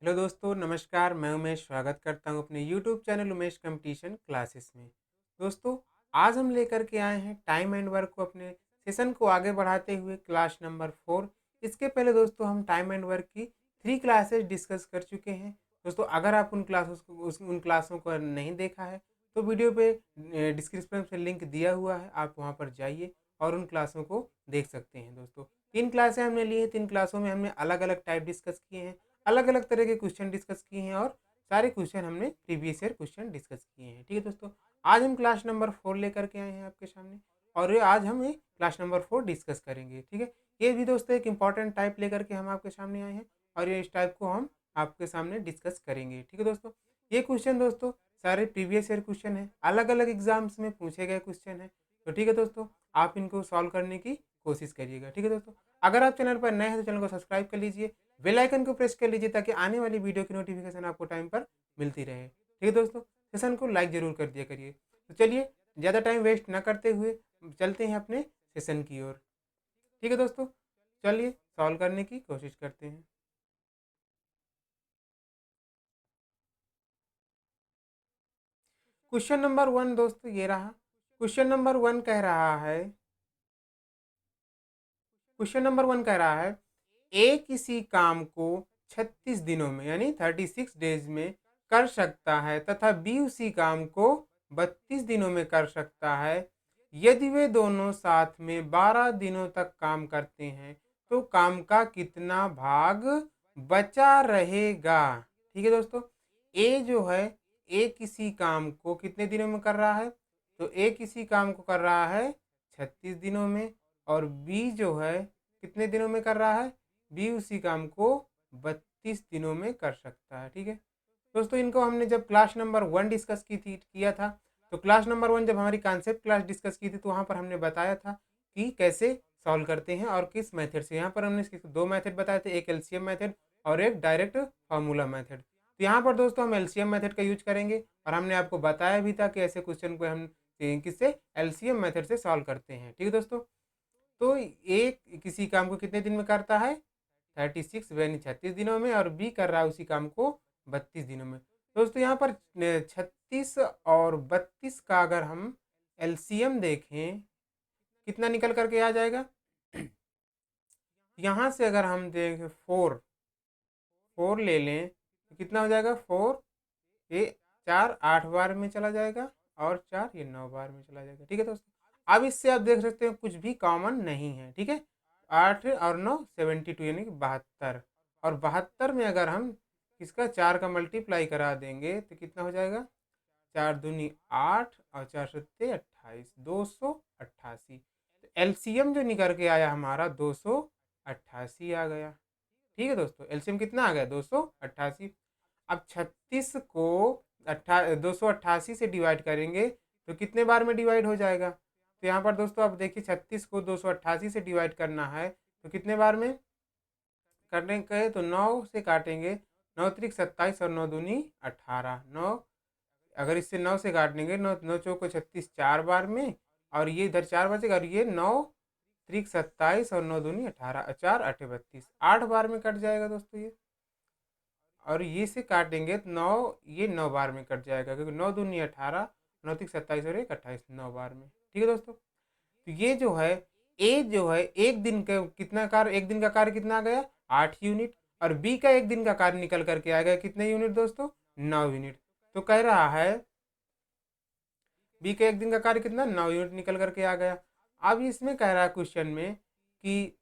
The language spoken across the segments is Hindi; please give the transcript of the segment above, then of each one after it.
हेलो दोस्तों, नमस्कार। मैं उमेश स्वागत करता हूं अपने YouTube channel Umesh competition classes में। दोस्तों, आज हम लेकर के आए हैं टाइम एंड वर्क को अपने सेशन को आगे बढ़ाते हुए क्लास नंबर 4। इसके पहले दोस्तों हम टाइम एंड वर्क की 3 क्लासेस डिस्कस कर चुके हैं। दोस्तों, अगर आप उन क्लासों को नहीं देखा है तो वीडियो पे डिस्क्रिप्शन में लिंक दिया हुआ है, आप वहाँ पर जाइए और उन क्लासों को देख सकते हैं। दोस्तों, 3 क्लासें हमने ली हैं। 3 क्लासों में हमने अलग अलग टाइप डिस्कस किए हैं, अलग अलग तरह के क्वेश्चन डिस्कस किए हैं और सारे क्वेश्चन हमने प्रीवियस ईयर क्वेश्चन डिस्कस किए हैं। ठीक है दोस्तों, आज हम क्लास नंबर 4 लेकर के आए हैं आपके सामने और ये आज हम ये क्लास नंबर 4 डिस्कस करेंगे। ठीक है, ये भी दोस्तों एक इंपॉर्टेंट टाइप लेकर के हम आपके सामने आए हैं और ये इस टाइप को हम आपके सामने डिस्कस करेंगे। ठीक है दोस्तों, ये क्वेश्चन दोस्तों सारे प्रीवियस ईयर क्वेश्चन है, अलग अलग एग्जाम्स में पूछे गए क्वेश्चन है। तो ठीक है दोस्तों, आप इनको सॉल्व करने की कोशिश करिएगा। ठीक है दोस्तों, अगर आप चैनल पर नए हैं तो चैनल को सब्सक्राइब कर लीजिए, बेल आइकन को प्रेस कर लीजिए ताकि आने वाली वीडियो की नोटिफिकेशन आपको टाइम पर मिलती रहे। ठीक है दोस्तों, सेशन को लाइक जरूर कर दिया करिए। तो चलिए, ज़्यादा टाइम वेस्ट ना करते हुए चलते हैं अपने सेशन की ओर। ठीक है दोस्तों, चलिए सॉल्व करने की कोशिश करते हैं। क्वेश्चन नंबर 1 दोस्तों ये रहा। क्वेश्चन नंबर 1 कह रहा है, क्वेश्चन नंबर 1 कह रहा है ए किसी काम को 36 दिनों में यानी 36 डेज में कर सकता है तथा बी उसी काम को 32 दिनों में कर सकता है। यदि वे दोनों साथ में 12 दिनों तक काम करते हैं तो काम का कितना भाग बचा रहेगा। ठीक है दोस्तों, ए जो है, ए किसी काम को कितने दिनों में कर रहा है, तो ए किसी काम को कर रहा है 36 दिनों में और बी जो है कितने दिनों में कर रहा है, बी उसी काम को 32 दिनों में कर सकता है। ठीक है दोस्तों, इनको हमने जब क्लास नंबर 1 डिस्कस की थी किया था, तो क्लास नंबर 1 जब हमारी कॉन्सेप्ट क्लास डिस्कस की थी तो वहाँ पर हमने बताया था कि कैसे सॉल्व करते हैं और किस मेथड से। यहाँ पर हमने इसके 2 मेथड बताए थे, एक एलसीएम मेथड और एक डायरेक्ट फार्मूला मेथड। तो यहाँ पर दोस्तों हम एलसीएम मेथड का यूज करेंगे और हमने आपको बताया भी था कि ऐसे क्वेश्चन को हम किससे, एलसीएम मेथड से सॉल्व करते हैं। ठीक है दोस्तों, तो एक किसी काम को कितने दिन में करता है, 36 यानी 36 दिनों में, और बी कर रहा है उसी काम को 32 दिनों में। दोस्तों यहाँ पर 36 और 32 का अगर हम एलसीएम देखें कितना निकल करके आ जाएगा। यहाँ से अगर हम देखें 4 4 ले लें तो कितना हो जाएगा, 4 ये 4 8 बार में चला जाएगा और 4 ये 9 बार में चला जाएगा। ठीक है दोस्तों, अब इससे आप देख सकते हैं कुछ भी कॉमन नहीं है। ठीक है, 8 और 9 72 यानी कि 72, और 72 में अगर हम इसका 4 का मल्टीप्लाई करा देंगे तो कितना हो जाएगा, 4 दूनी 8 और 4 सत्ते 28, 288। तो एलसीएम जो निकल के आया हमारा 288 आ गया। ठीक है दोस्तों, एलसीएम कितना आ गया, 288। अब 36 को 288 से डिवाइड करेंगे तो कितने बार में डिवाइड हो जाएगा। तो यहाँ पर दोस्तों आप देखिए, 36 को 288 से डिवाइड करना है तो कितने बार में करने कहे तो 9 से काटेंगे, 9 त्रिक 27 और 9 दूनी 18, 9 अगर इससे 9 से काट लेंगे, 9 9 चौको 36 4 बार में, और ये इधर 4 बचेगा और ये 9 त्रिक 27 और 9 दूनी 18, 4 8 32, 8 बार में कट जाएगा दोस्तों ये। और ये से काटेंगे तो 9, ये 9 बार में कट जाएगा क्योंकि 9 दूनी 18, 9 त्रिक 27 और 1 28, 9 बार में। ठीक है दोस्तों, तो ये जो है, ए जो है एक दिन का कितना कार्य, एक दिन का कार्य कितना आ गया, 8 यूनिट, और बी का एक दिन का कार्य निकल करके आ गया कितने यूनिट दोस्तों, 9 यूनिट। तो कह रहा है बी का एक दिन का कार्य कितना, 9 यूनिट निकल करके आ गया। अब इसमें कह रहा है क्वेश्चन में कि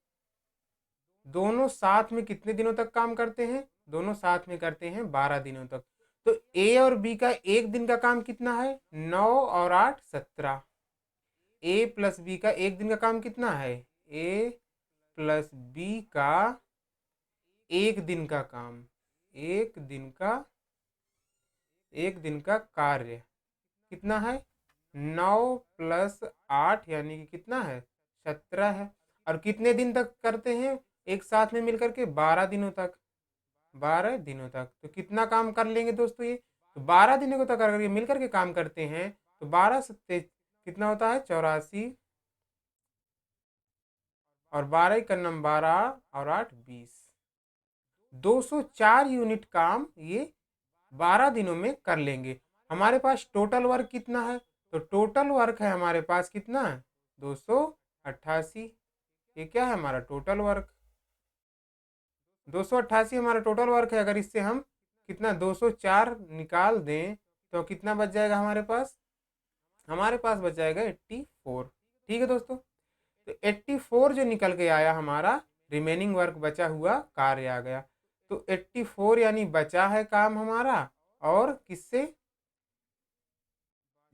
दोनों साथ में कितने दिनों तक काम करते हैं, दोनों साथ में करते हैं 12 दिनों तक। तो ए और बी का एक दिन का काम कितना है, 9 और 8 17। ए प्लस बी का एक दिन का काम कितना है, ए प्लस बी का एक दिन का काम, एक दिन का, एक दिन का कार्य कितना है, 9 प्लस 8 यानी कि कितना है, 17 है। और कितने दिन तक करते हैं एक साथ में मिलकर के, 12 दिनों तक, 12 दिनों तक। तो कितना काम कर लेंगे दोस्तों ये, तो 12 दिनों को तक अगर ये मिलकर के काम करते हैं तो 12 सत्ते कितना होता है, 84, और 12 का नम 12 और 8 20, 204 यूनिट काम ये 12 दिनों में कर लेंगे। हमारे पास टोटल वर्क कितना है? तो टोटल वर्क है हमारे पास कितना है? 288। ये क्या है हमारा टोटल वर्क? 288 हमारा टोटल वर्क है। अगर इससे हम कितना 204 निकाल दें तो कितना बच जाएगा हमारे पास? हमारे पास बच जाएगा 84। ठीक है दोस्तों, तो 84 जो निकल के आया हमारा रिमेनिंग वर्क बचा हुआ कार्य आ गया। तो 84 यानी बचा है काम हमारा, और किससे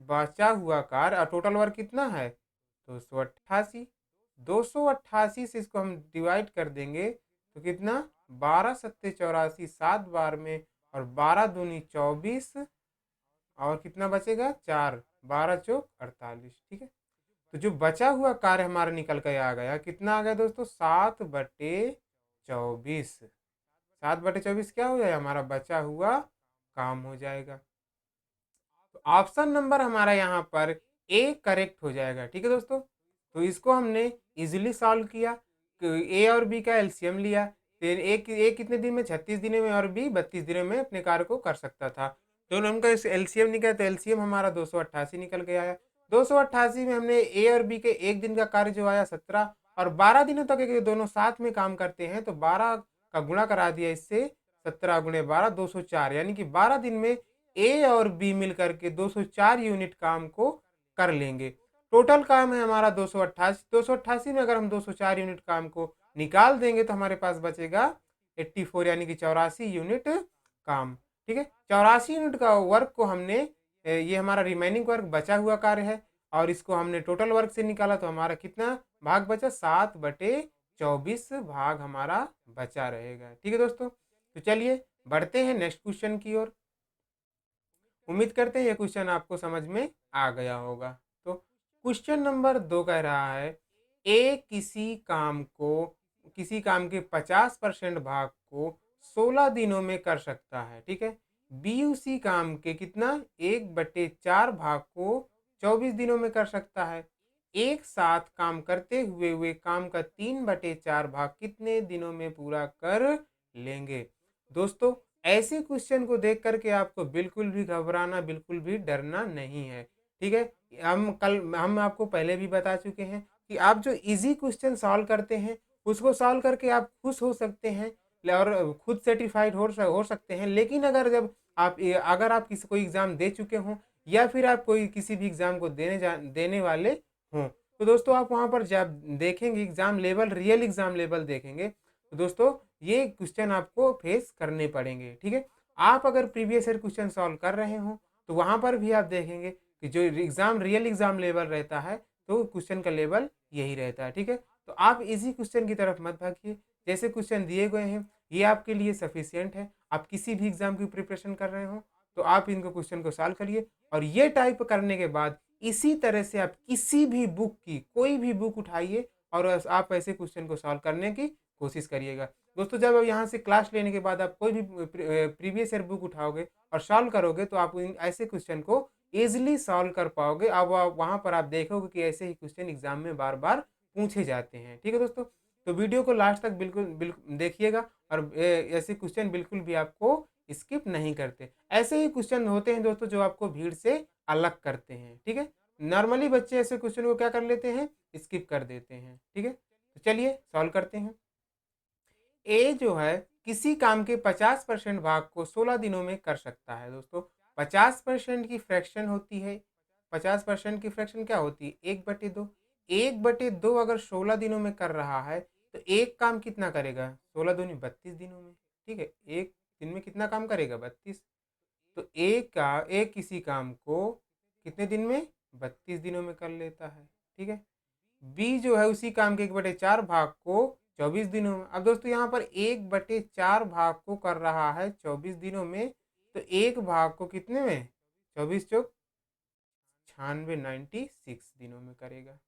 बचा हुआ कार्य, और टोटल वर्क कितना है? 288। 288 से इसको हम डिवाइड कर देंगे तो कितना? 12 सत्ते 84, 7 बार में, और 12 दूनी 24, और कितना बचेगा? 4, 12 चौक 48। ठीक है, तो जो बचा हुआ कार्य हमारा निकल कर आ गया, कितना आ गया दोस्तों? 7/24। 7/24 क्या हो जाएगा? हमारा बचा हुआ काम हो जाएगा। तो ऑप्शन नंबर हमारा यहाँ पर ए करेक्ट हो जाएगा। ठीक है दोस्तों, तो इसको हमने इजीली सॉल्व किया। ए और बी का एलसीएम लिया, फिर ए कितने दिन में? 36 दिनों में, और बी 32 दिनों में अपने कार्य को कर सकता था। दोनों उनका एलसीएम निकला, तो एलसीएम हमारा 288 निकल के आया। 288 में हमने ए और बी के एक दिन का कार्य जो आया 17, और 12 दिनों तक ये दोनों साथ में काम करते हैं, तो 12 का गुणा करा दिया इससे। 17 गुणे 12 204, यानी कि 12 दिन में ए और बी मिलकर के 204 यूनिट काम को कर लेंगे। टोटल काम है हमारा 288। 288 में अगर हम 204 यूनिट काम को निकाल देंगे तो हमारे पास बचेगा 84, यानी कि 84 यूनिट काम। ठीक है, 84 यूनिट का वर्क को हमने, ये हमारा रिमेनिंग वर्क बचा हुआ कार्य है, और इसको हमने टोटल वर्क से निकाला, तो हमारा कितना भाग बचा? 7/24 भाग हमारा बचा रहेगा। ठीक है दोस्तों, तो चलिए बढ़ते हैं नेक्स्ट क्वेश्चन की ओर। उम्मीद करते हैं ये क्वेश्चन आपको समझ में आ गया होगा। तो क्वेश्चन नंबर 2 कह रहा है, ए किसी काम के 50% भाग को 16 दिनों में कर सकता है। ठीक है, बी उसी काम के कितना? 1/4 भाग को 24 दिनों में कर सकता है। एक साथ काम करते हुए काम का 3/4 भाग कितने दिनों में पूरा कर लेंगे? दोस्तों, ऐसे क्वेश्चन को देख करके आपको बिल्कुल भी घबराना, बिल्कुल भी डरना नहीं है। ठीक है, हम आपको पहले भी बता चुके हैं कि आप जो इजी क्वेश्चन सॉल्व करते हैं उसको सॉल्व करके आप खुश हो सकते हैं, और खुद सेटिस्फाइड हो सकते हैं। लेकिन अगर आप किसी कोई एग्ज़ाम दे चुके हों, या फिर आप कोई किसी भी एग्ज़ाम को देने वाले हों, तो दोस्तों आप वहाँ पर जब देखेंगे exam level, real exam level देखेंगे, तो दोस्तों ये क्वेश्चन आपको फेस करने पड़ेंगे। ठीक है, आप अगर प्रीवियस ईयर क्वेश्चन सॉल्व कर रहे हो तो वहाँ पर भी आप देखेंगे कि जो रियल एग्जाम लेवल रहता है, तो क्वेश्चन का लेवल यही रहता है। ठीक है, तो आप इसी क्वेश्चन की तरफ मत भागिए। जैसे क्वेश्चन दिए गए हैं ये आपके लिए सफिशियंट है। आप किसी भी एग्जाम की प्रिपरेशन कर रहे हो तो आप इनको क्वेश्चन को सॉल्व करिए, और ये टाइप करने के बाद इसी तरह से आप किसी भी बुक की कोई भी बुक उठाइए और आप ऐसे क्वेश्चन को सॉल्व करने की कोशिश करिएगा। दोस्तों, जब आप यहाँ से क्लास लेने के बाद आप कोई भी प्रीवियस ईयर बुक उठाओगे और सॉल्व करोगे तो आप ऐसे क्वेश्चन को ईजिली सॉल्व कर पाओगे। अब वहाँ पर आप देखोगे कि ऐसे ही क्वेश्चन एग्जाम में बार बार पूछे जाते हैं। ठीक है दोस्तों, तो वीडियो को लास्ट तक बिल्कुल बिल्कुल देखिएगा, और ऐसे क्वेश्चन बिल्कुल भी आपको स्किप नहीं करते। ऐसे ही क्वेश्चन होते हैं दोस्तों जो आपको भीड़ से अलग करते हैं। ठीक है, नॉर्मली बच्चे ऐसे क्वेश्चन को क्या कर लेते हैं? स्किप कर देते हैं। ठीक है, तो चलिए सॉल्व करते हैं। ए जो है किसी काम के 50% भाग को 16 दिनों में कर सकता है। दोस्तों, 50% की फ्रैक्शन होती है, 50% की फ्रैक्शन क्या होती है? 1/2। 1/2 अगर 16 दिनों में कर रहा है तो एक काम कितना करेगा? 16 दूनी 32 दिनों में। ठीक है, एक दिन में कितना काम करेगा? 32। तो एक किसी काम को कितने दिन में? 32 दिनों में कर लेता है। ठीक है, बी जो है उसी काम के 1/4 भाग को 24 दिनों में। अब दोस्तों यहाँ पर 1/4 भाग को कर रहा है 24 दिनों में, तो एक भाग को कितने में? 24 चौक 96, 96 दिनों में करेगा।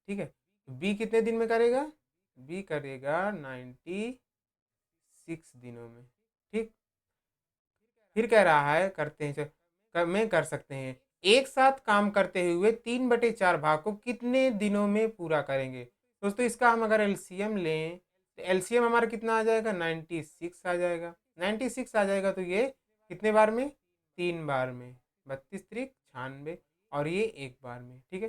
ठीक है, तो बी कितने दिन में करेगा? बी करेगा 96 दिनों में। ठीक, फिर कह रहा है करते हैं में कर सकते हैं, एक साथ काम करते हुए 3/4 भाग को कितने दिनों में पूरा करेंगे? दोस्तों, इसका हम अगर एलसीएम लें तो एलसीएम हमारा कितना आ जाएगा, 96 आ जाएगा। 96 आ जाएगा तो ये कितने बार में, 3 बार में, 32 त्रिक 96, और ये 1 बार में, ठीक है।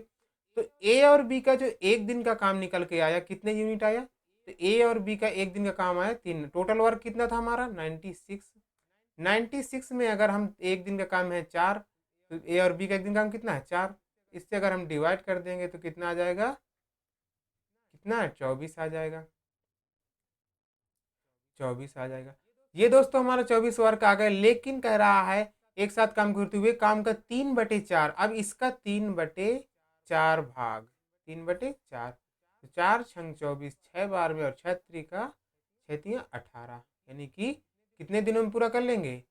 तो ए और बी का जो एक दिन का काम निकल के आया, कितने यूनिट आया, तो ए और बी का एक दिन का काम आया 3। टोटल वर्क कितना था हमारा, 96। 96 में अगर हम एक दिन का काम है 4, तो ए और बी का एक दिन का काम कितना है, 4। इससे अगर हम डिवाइड कर देंगे तो कितना आ जाएगा, कितना है, 24 आ जाएगा। 24 आ जाएगा। ये दोस्तों हमारा 24 वर्क आ गया, लेकिन कह रहा है एक साथ काम करते हुए काम का 3/4। अब इसका 3/4 भाग, 3/4, तो 4×6 = 24, 6 बार में, और 6 त्रिका 6×3 = 18, यानी कि कितने दिनों में पूरा कर लेंगे,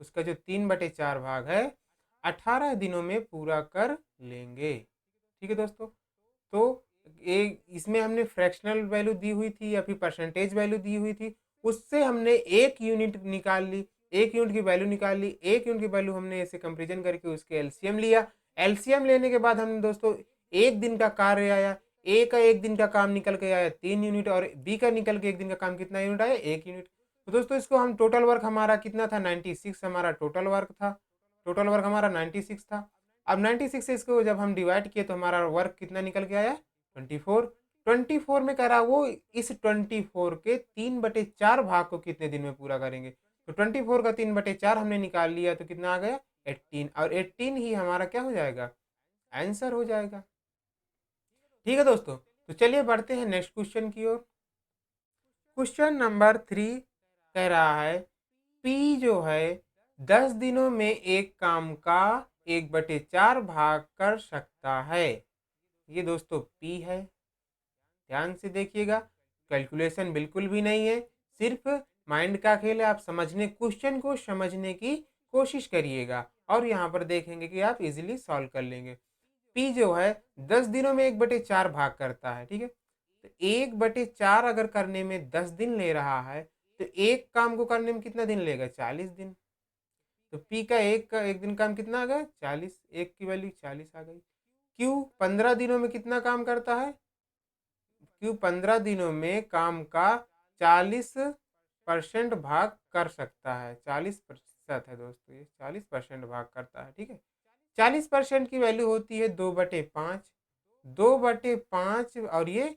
उसका जो 3/4 भाग है 18 दिनों में पूरा कर लेंगे। ठीक है दोस्तों। तो एक इसमें हमने फ्रैक्शनल वैल्यू दी हुई थी या फिर परसेंटेज वैल्यू दी हुई थी, उससे हमने एक यूनिट निकाल ली, एक यूनिट की वैल्यू निकाल ली, एक यूनिट की वैल्यू हमने ऐसे कंपेरिजन करके उसके एलसीएम लिया। एलसीएम लेने के बाद हमने दोस्तों एक दिन का कार्य आया, ए का एक दिन का काम निकल के आया 3 यूनिट, और बी का निकल के एक दिन का काम कितना यूनिट आया, 1 यूनिट। तो दोस्तों इसको हम टोटल वर्क हमारा कितना था, 96 हमारा टोटल वर्क था। टोटल वर्क हमारा 96 था। अब 96 से इसको जब हम डिवाइड किए तो हमारा वर्क कितना निकल के आया, 24। 24 में कह रहा वो इस 24 के 3/4 भाग को कितने दिन में पूरा करेंगे। तो 24 का 3/4 हमने निकाल लिया तो कितना आ गया, 18, और 18 ही हमारा क्या हो जाएगा, आंसर हो जाएगा। ठीक है दोस्तों, तो चलिए बढ़ते हैं नेक्स्ट क्वेश्चन की ओर। क्वेश्चन नंबर 3 कह रहा है पी जो है 10 दिनों में एक काम का 1/4 भाग कर सकता है। ये दोस्तों पी है, ध्यान से देखिएगा, कैलकुलेशन बिल्कुल भी नहीं है, सिर्फ माइंड का खेल है। आप समझने, क्वेश्चन को समझने की कोशिश करिएगा और यहाँ पर देखेंगे कि आप इजीली सॉल्व कर लेंगे। पी जो है 10 दिनों में 1/4 भाग करता है, ठीक है। तो 1/4 अगर करने में 10 दिन ले रहा है, तो एक काम को करने में कितना दिन लेगा, 40 दिन। तो पी का एक दिन काम कितना आ गया, 40, एक की वैल्यू 40 आ गई। क्यू 15 दिनों में कितना काम करता है, क्यू 15 दिनों में काम का 40% भाग कर सकता है। 40% है दोस्तों, ये 40% भाग करता है, ठीक है। 40% की वैल्यू होती है 2/5, 2/5, और ये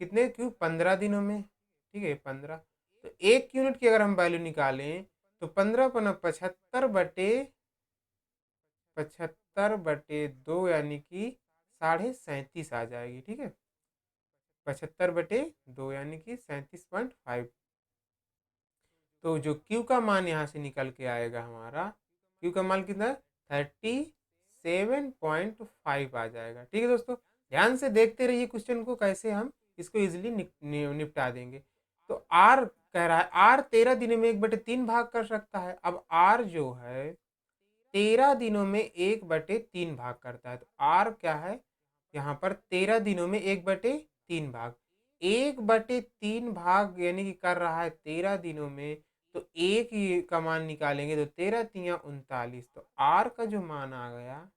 कितने, क्यों 15 दिनों में, ठीक है 15। तो एक यूनिट की अगर हम वैल्यू निकालें तो 15×75/2 यानी कि 37.5 आ जाएगी, ठीक है। 75/2 यानी कि 37.5। तो जो क्यू का मान यहाँ से निकल के आएगा हमारा, क्यू का मान कितना है, 37.5 आ जाएगा। ठीक है दोस्तों, ध्यान से देखते रहिए क्वेश्चन को, कैसे हम इसको इजीली निपटा देंगे। तो आर कह रहा है आर 13 दिनों में 1/3 भाग कर सकता है। अब आर जो है 13 दिनों में 1/3 भाग करता है, तो आर क्या है यहाँ पर, 13 दिनों में 1/3 भाग, 1/3 भाग यानी कि कर रहा है 13 दिनों में, तो एक ही का मान निकालेंगे तो 13×3 = 39। तो आर का जो मान आ गया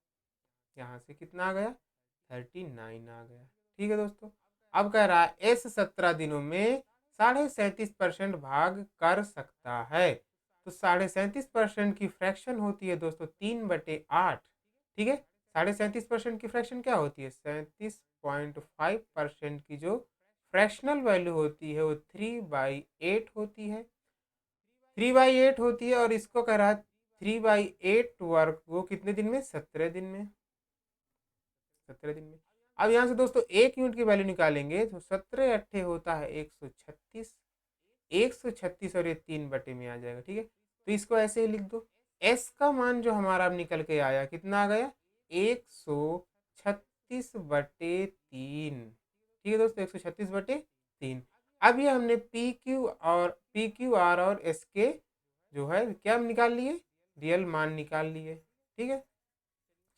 यहाँ से कितना आ गया, 39 आ गया। ठीक है दोस्तों, अब कह रहा है एस 17 दिनों में 37.5% भाग कर सकता है। तो 37.5% की फ्रैक्शन होती है दोस्तों 3/8, ठीक है। 37.5% की फ्रैक्शन क्या होती है, 37.5% की जो फ्रैक्शनल वैल्यू होती है वो 3/8 होती है, 3/8 होती है। और इसको कह रहा है 3/8 वर्क वो कितने दिन में, 17 दिन में, 17 दिन में। अब यहाँ से दोस्तों एक यूनिट की वैल्यू निकालेंगे तो 17×8 होता है 136, 136, और ये 3 में आ जाएगा, ठीक है। तो इसको ऐसे ही लिख दो, एस का मान जो हमारा अब निकल के आया कितना आ गया, 136/3। ठीक है दोस्तों, 136/3। अब ये हमने पी क्यू आर और एस के जो है क्या निकाल लिए, रियल मान निकाल लिए, ठीक है।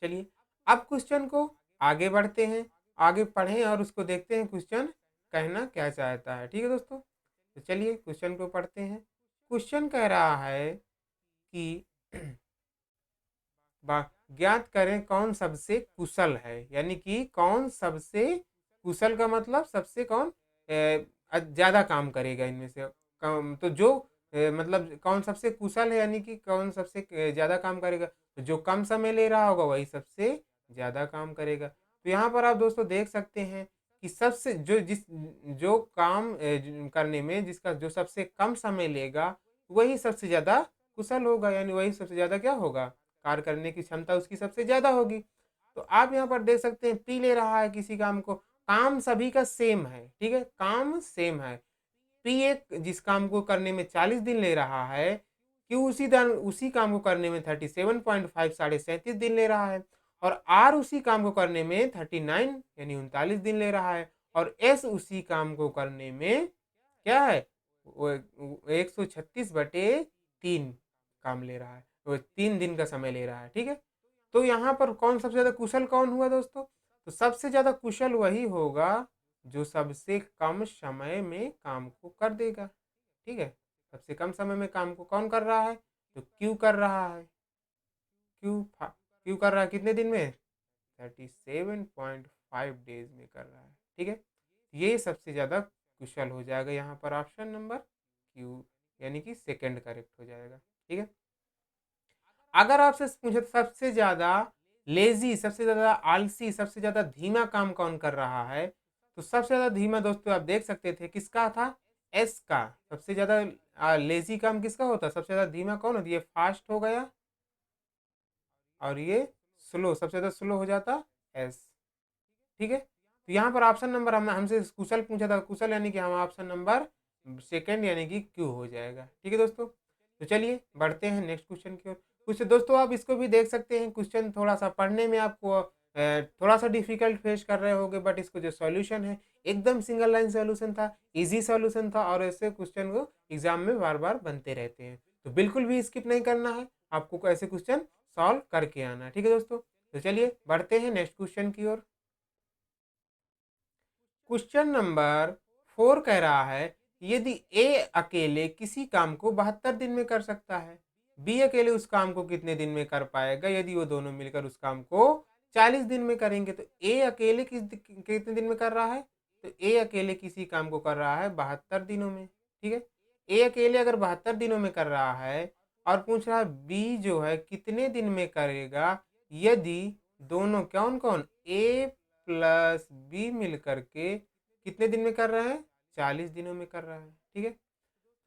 चलिए अब क्वेश्चन को आगे बढ़ते हैं, आगे पढ़ें और उसको देखते हैं क्वेश्चन कहना क्या चाहता है। ठीक है दोस्तों, तो चलिए क्वेश्चन को पढ़ते हैं। क्वेश्चन कह रहा है कि ज्ञात करें कौन सबसे कुशल है, यानी कि कौन सबसे कुशल का मतलब सबसे कौन ज़्यादा काम करेगा इनमें से कम, तो जो मतलब कौन सबसे कुशल है, यानी कि कौन सबसे ज़्यादा काम करेगा, तो जो कम समय ले रहा होगा वही सबसे ज़्यादा काम करेगा। तो यहाँ पर आप दोस्तों देख सकते हैं कि सबसे जो काम करने में जिसका जो सबसे कम समय लेगा वही सबसे ज़्यादा कुशल होगा, यानी वही सबसे ज़्यादा क्या होगा, कार्य करने की क्षमता उसकी सबसे ज़्यादा होगी। तो आप यहाँ पर देख सकते हैं पी ले रहा है किसी काम को, काम सभी का सेम है, ठीक है, काम सेम है। पी एक जिस काम को करने में 40 दिन ले रहा है, क्यू उसी काम को करने में 37.5 37 दिन ले रहा है, और आर उसी काम को करने में 39 यानी 39 दिन ले रहा है, और एस उसी काम को करने में क्या है, वो 136/3 काम ले रहा है, वो 3 दिन का समय ले रहा है, ठीक है। तो यहाँ पर कौन सबसे ज़्यादा कुशल कौन हुआ दोस्तों, तो सबसे ज़्यादा कुशल वही होगा जो सबसे कम समय में काम को कर देगा, ठीक है। सबसे कम समय में काम को कौन कर रहा है, तो क्यू कर रहा है, क्यू कर रहा है कितने दिन में, 37.5 डेज में कर रहा है, ठीक है। ये सबसे ज़्यादा कुशल हो जाएगा, यहाँ पर ऑप्शन नंबर क्यू यानी कि सेकंड करेक्ट हो जाएगा, ठीक है। अगर आपसे पूछे सबसे ज़्यादा लेजी, सबसे ज़्यादा आलसी, सबसे ज़्यादा धीमा काम कौन कर रहा है, तो सबसे ज़्यादा धीमा दोस्तों आप देख सकते थे किसका था, एस का। सबसे ज़्यादा लेजी काम किसका होता, सबसे ज़्यादा धीमा कौन होता, ये फास्ट हो गया और ये स्लो, सबसे ज़्यादा स्लो हो जाता एस, ठीक है। तो यहाँ पर ऑप्शन नंबर हमसे कुशल पूछा था, कुशल यानी कि हम ऑप्शन नंबर सेकंड यानी कि क्यू हो जाएगा, ठीक है दोस्तों। तो चलिए बढ़ते हैं नेक्स्ट क्वेश्चन की ओर। कुछ दोस्तों आप इसको भी देख सकते हैं, क्वेश्चन थोड़ा सा पढ़ने में आपको थोड़ा सा डिफिकल्ट फेस कर रहे होंगे, बट इसको जो सॉल्यूशन है एकदम सिंगल लाइन सॉल्यूशन था, इजी सॉल्यूशन था, और ऐसे क्वेश्चन को एग्जाम में बार बार बनते रहते हैं, तो बिल्कुल भी स्किप नहीं करना है, आपको ऐसे क्वेश्चन सॉल्व करके आना है, ठीक है दोस्तों। तो चलिए बढ़ते हैं नेक्स्ट क्वेश्चन की ओर। क्वेश्चन नंबर 4 कह रहा है, यदि ए अकेले किसी काम को 72 दिन में कर सकता है, बी अकेले उस काम को कितने दिन में कर पाएगा यदि वो दोनों मिलकर उस काम को 40 दिन में करेंगे। तो ए अकेले कितने दिन में कर रहा है, तो ए अकेले किसी काम को कर रहा है 72 दिनों में, ठीक है। ए अकेले अगर 72 दिनों में कर रहा है और पूछ रहा है बी जो है कितने दिन में करेगा यदि दोनों कौन कौन ए प्लस बी मिल करके कितने दिन में कर रहे हैं, 40 दिनों में कर रहा है, ठीक है।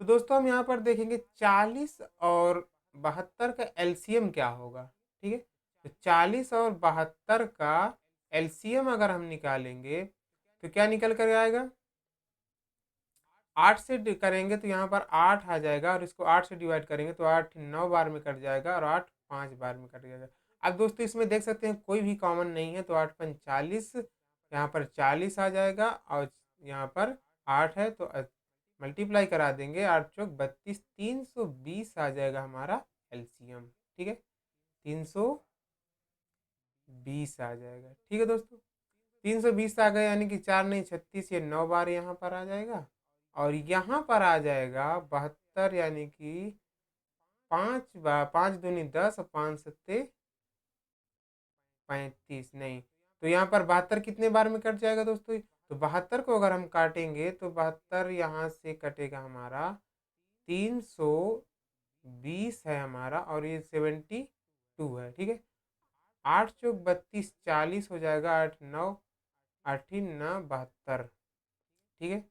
तो दोस्तों हम यहाँ पर देखेंगे 40 और 72 का एलसीएम क्या होगा, ठीक है। तो 40 और 72 का एलसीएम अगर हम निकालेंगे तो क्या निकल कर आएगा, 8 से करेंगे तो यहाँ पर 8 आ जाएगा, और इसको 8 से डिवाइड करेंगे तो 8 9 बार में कट जाएगा, और 8 5 बार में कट जाएगा। अब दोस्तों इसमें देख सकते हैं कोई भी कॉमन नहीं है, तो 8 5 40, यहाँ पर 40 आ जाएगा, और यहाँ पर 8 है तो मल्टीप्लाई करा देंगे, 8 चौक 32, 320 आ जाएगा हमारा एलसीएम, ठीक है, 320 आ जाएगा, ठीक है दोस्तों। 320 आ गया, यानी कि 4 नहीं 36, ये 9 बार यहाँ पर आ जाएगा, और यहाँ पर आ जाएगा 72, यानी कि 5 बार, 5 दूनी 10 और 5 सत्ते 35, नहीं, तो यहाँ पर 72 कितने बार में कट जाएगा दोस्तों, तो 72 को अगर हम काटेंगे तो 72 यहाँ से कटेगा हमारा 320 है हमारा, और ये 72 है, ठीक है। 8 चौक 32, 40 हो जाएगा, 8 9 8 9 72, ठीक है।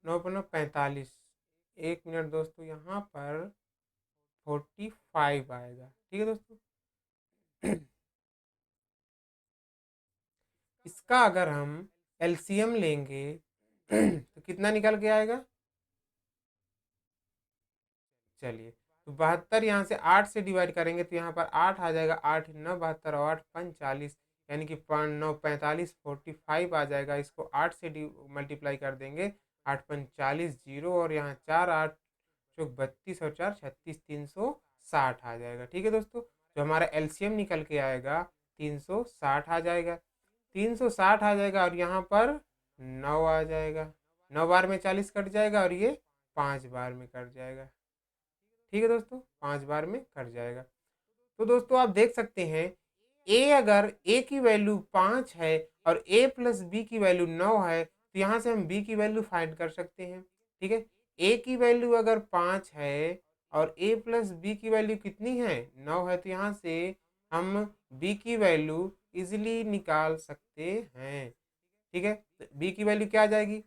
9 9 45, 1 मिनट दोस्तों, यहाँ पर 45 आएगा, ठीक है दोस्तों। इसका अगर हम एलसीएम लेंगे तो कितना निकल के आएगा, चलिए, तो 72 यहाँ से 8 से डिवाइड करेंगे तो यहाँ पर 8 आ जाएगा, 8 9 72 और 8 5 40, यानी कि 5 9 45, 45 आ जाएगा, इसको 8 से मल्टीप्लाई कर देंगे, 8 5 40 जीरो, और यहाँ 4 8 चौक 32 और 4 36, 360 आ जाएगा, ठीक है दोस्तों। जो हमारा एलसीएम निकल के आएगा 360 आ जाएगा, 360 आ जाएगा, और यहाँ पर 9 आ जाएगा, 9 बार में 40 कट जाएगा, और ये 5 बार में कट जाएगा, ठीक है दोस्तों, 5 बार में कट जाएगा। तो दोस्तों आप देख सकते हैं अगर ए की वैल्यू 5 है और ए प्लस बी की वैल्यू 9 है, तो यहाँ से हम बी की वैल्यू फाइंड कर सकते हैं। ठीक है, ए की वैल्यू अगर 5 है और ए प्लस बी की वैल्यू कितनी है, 9 है, तो यहाँ से हम बी की वैल्यू इजिली निकाल सकते हैं। ठीक है, तो बी की वैल्यू क्या आ जाएगी,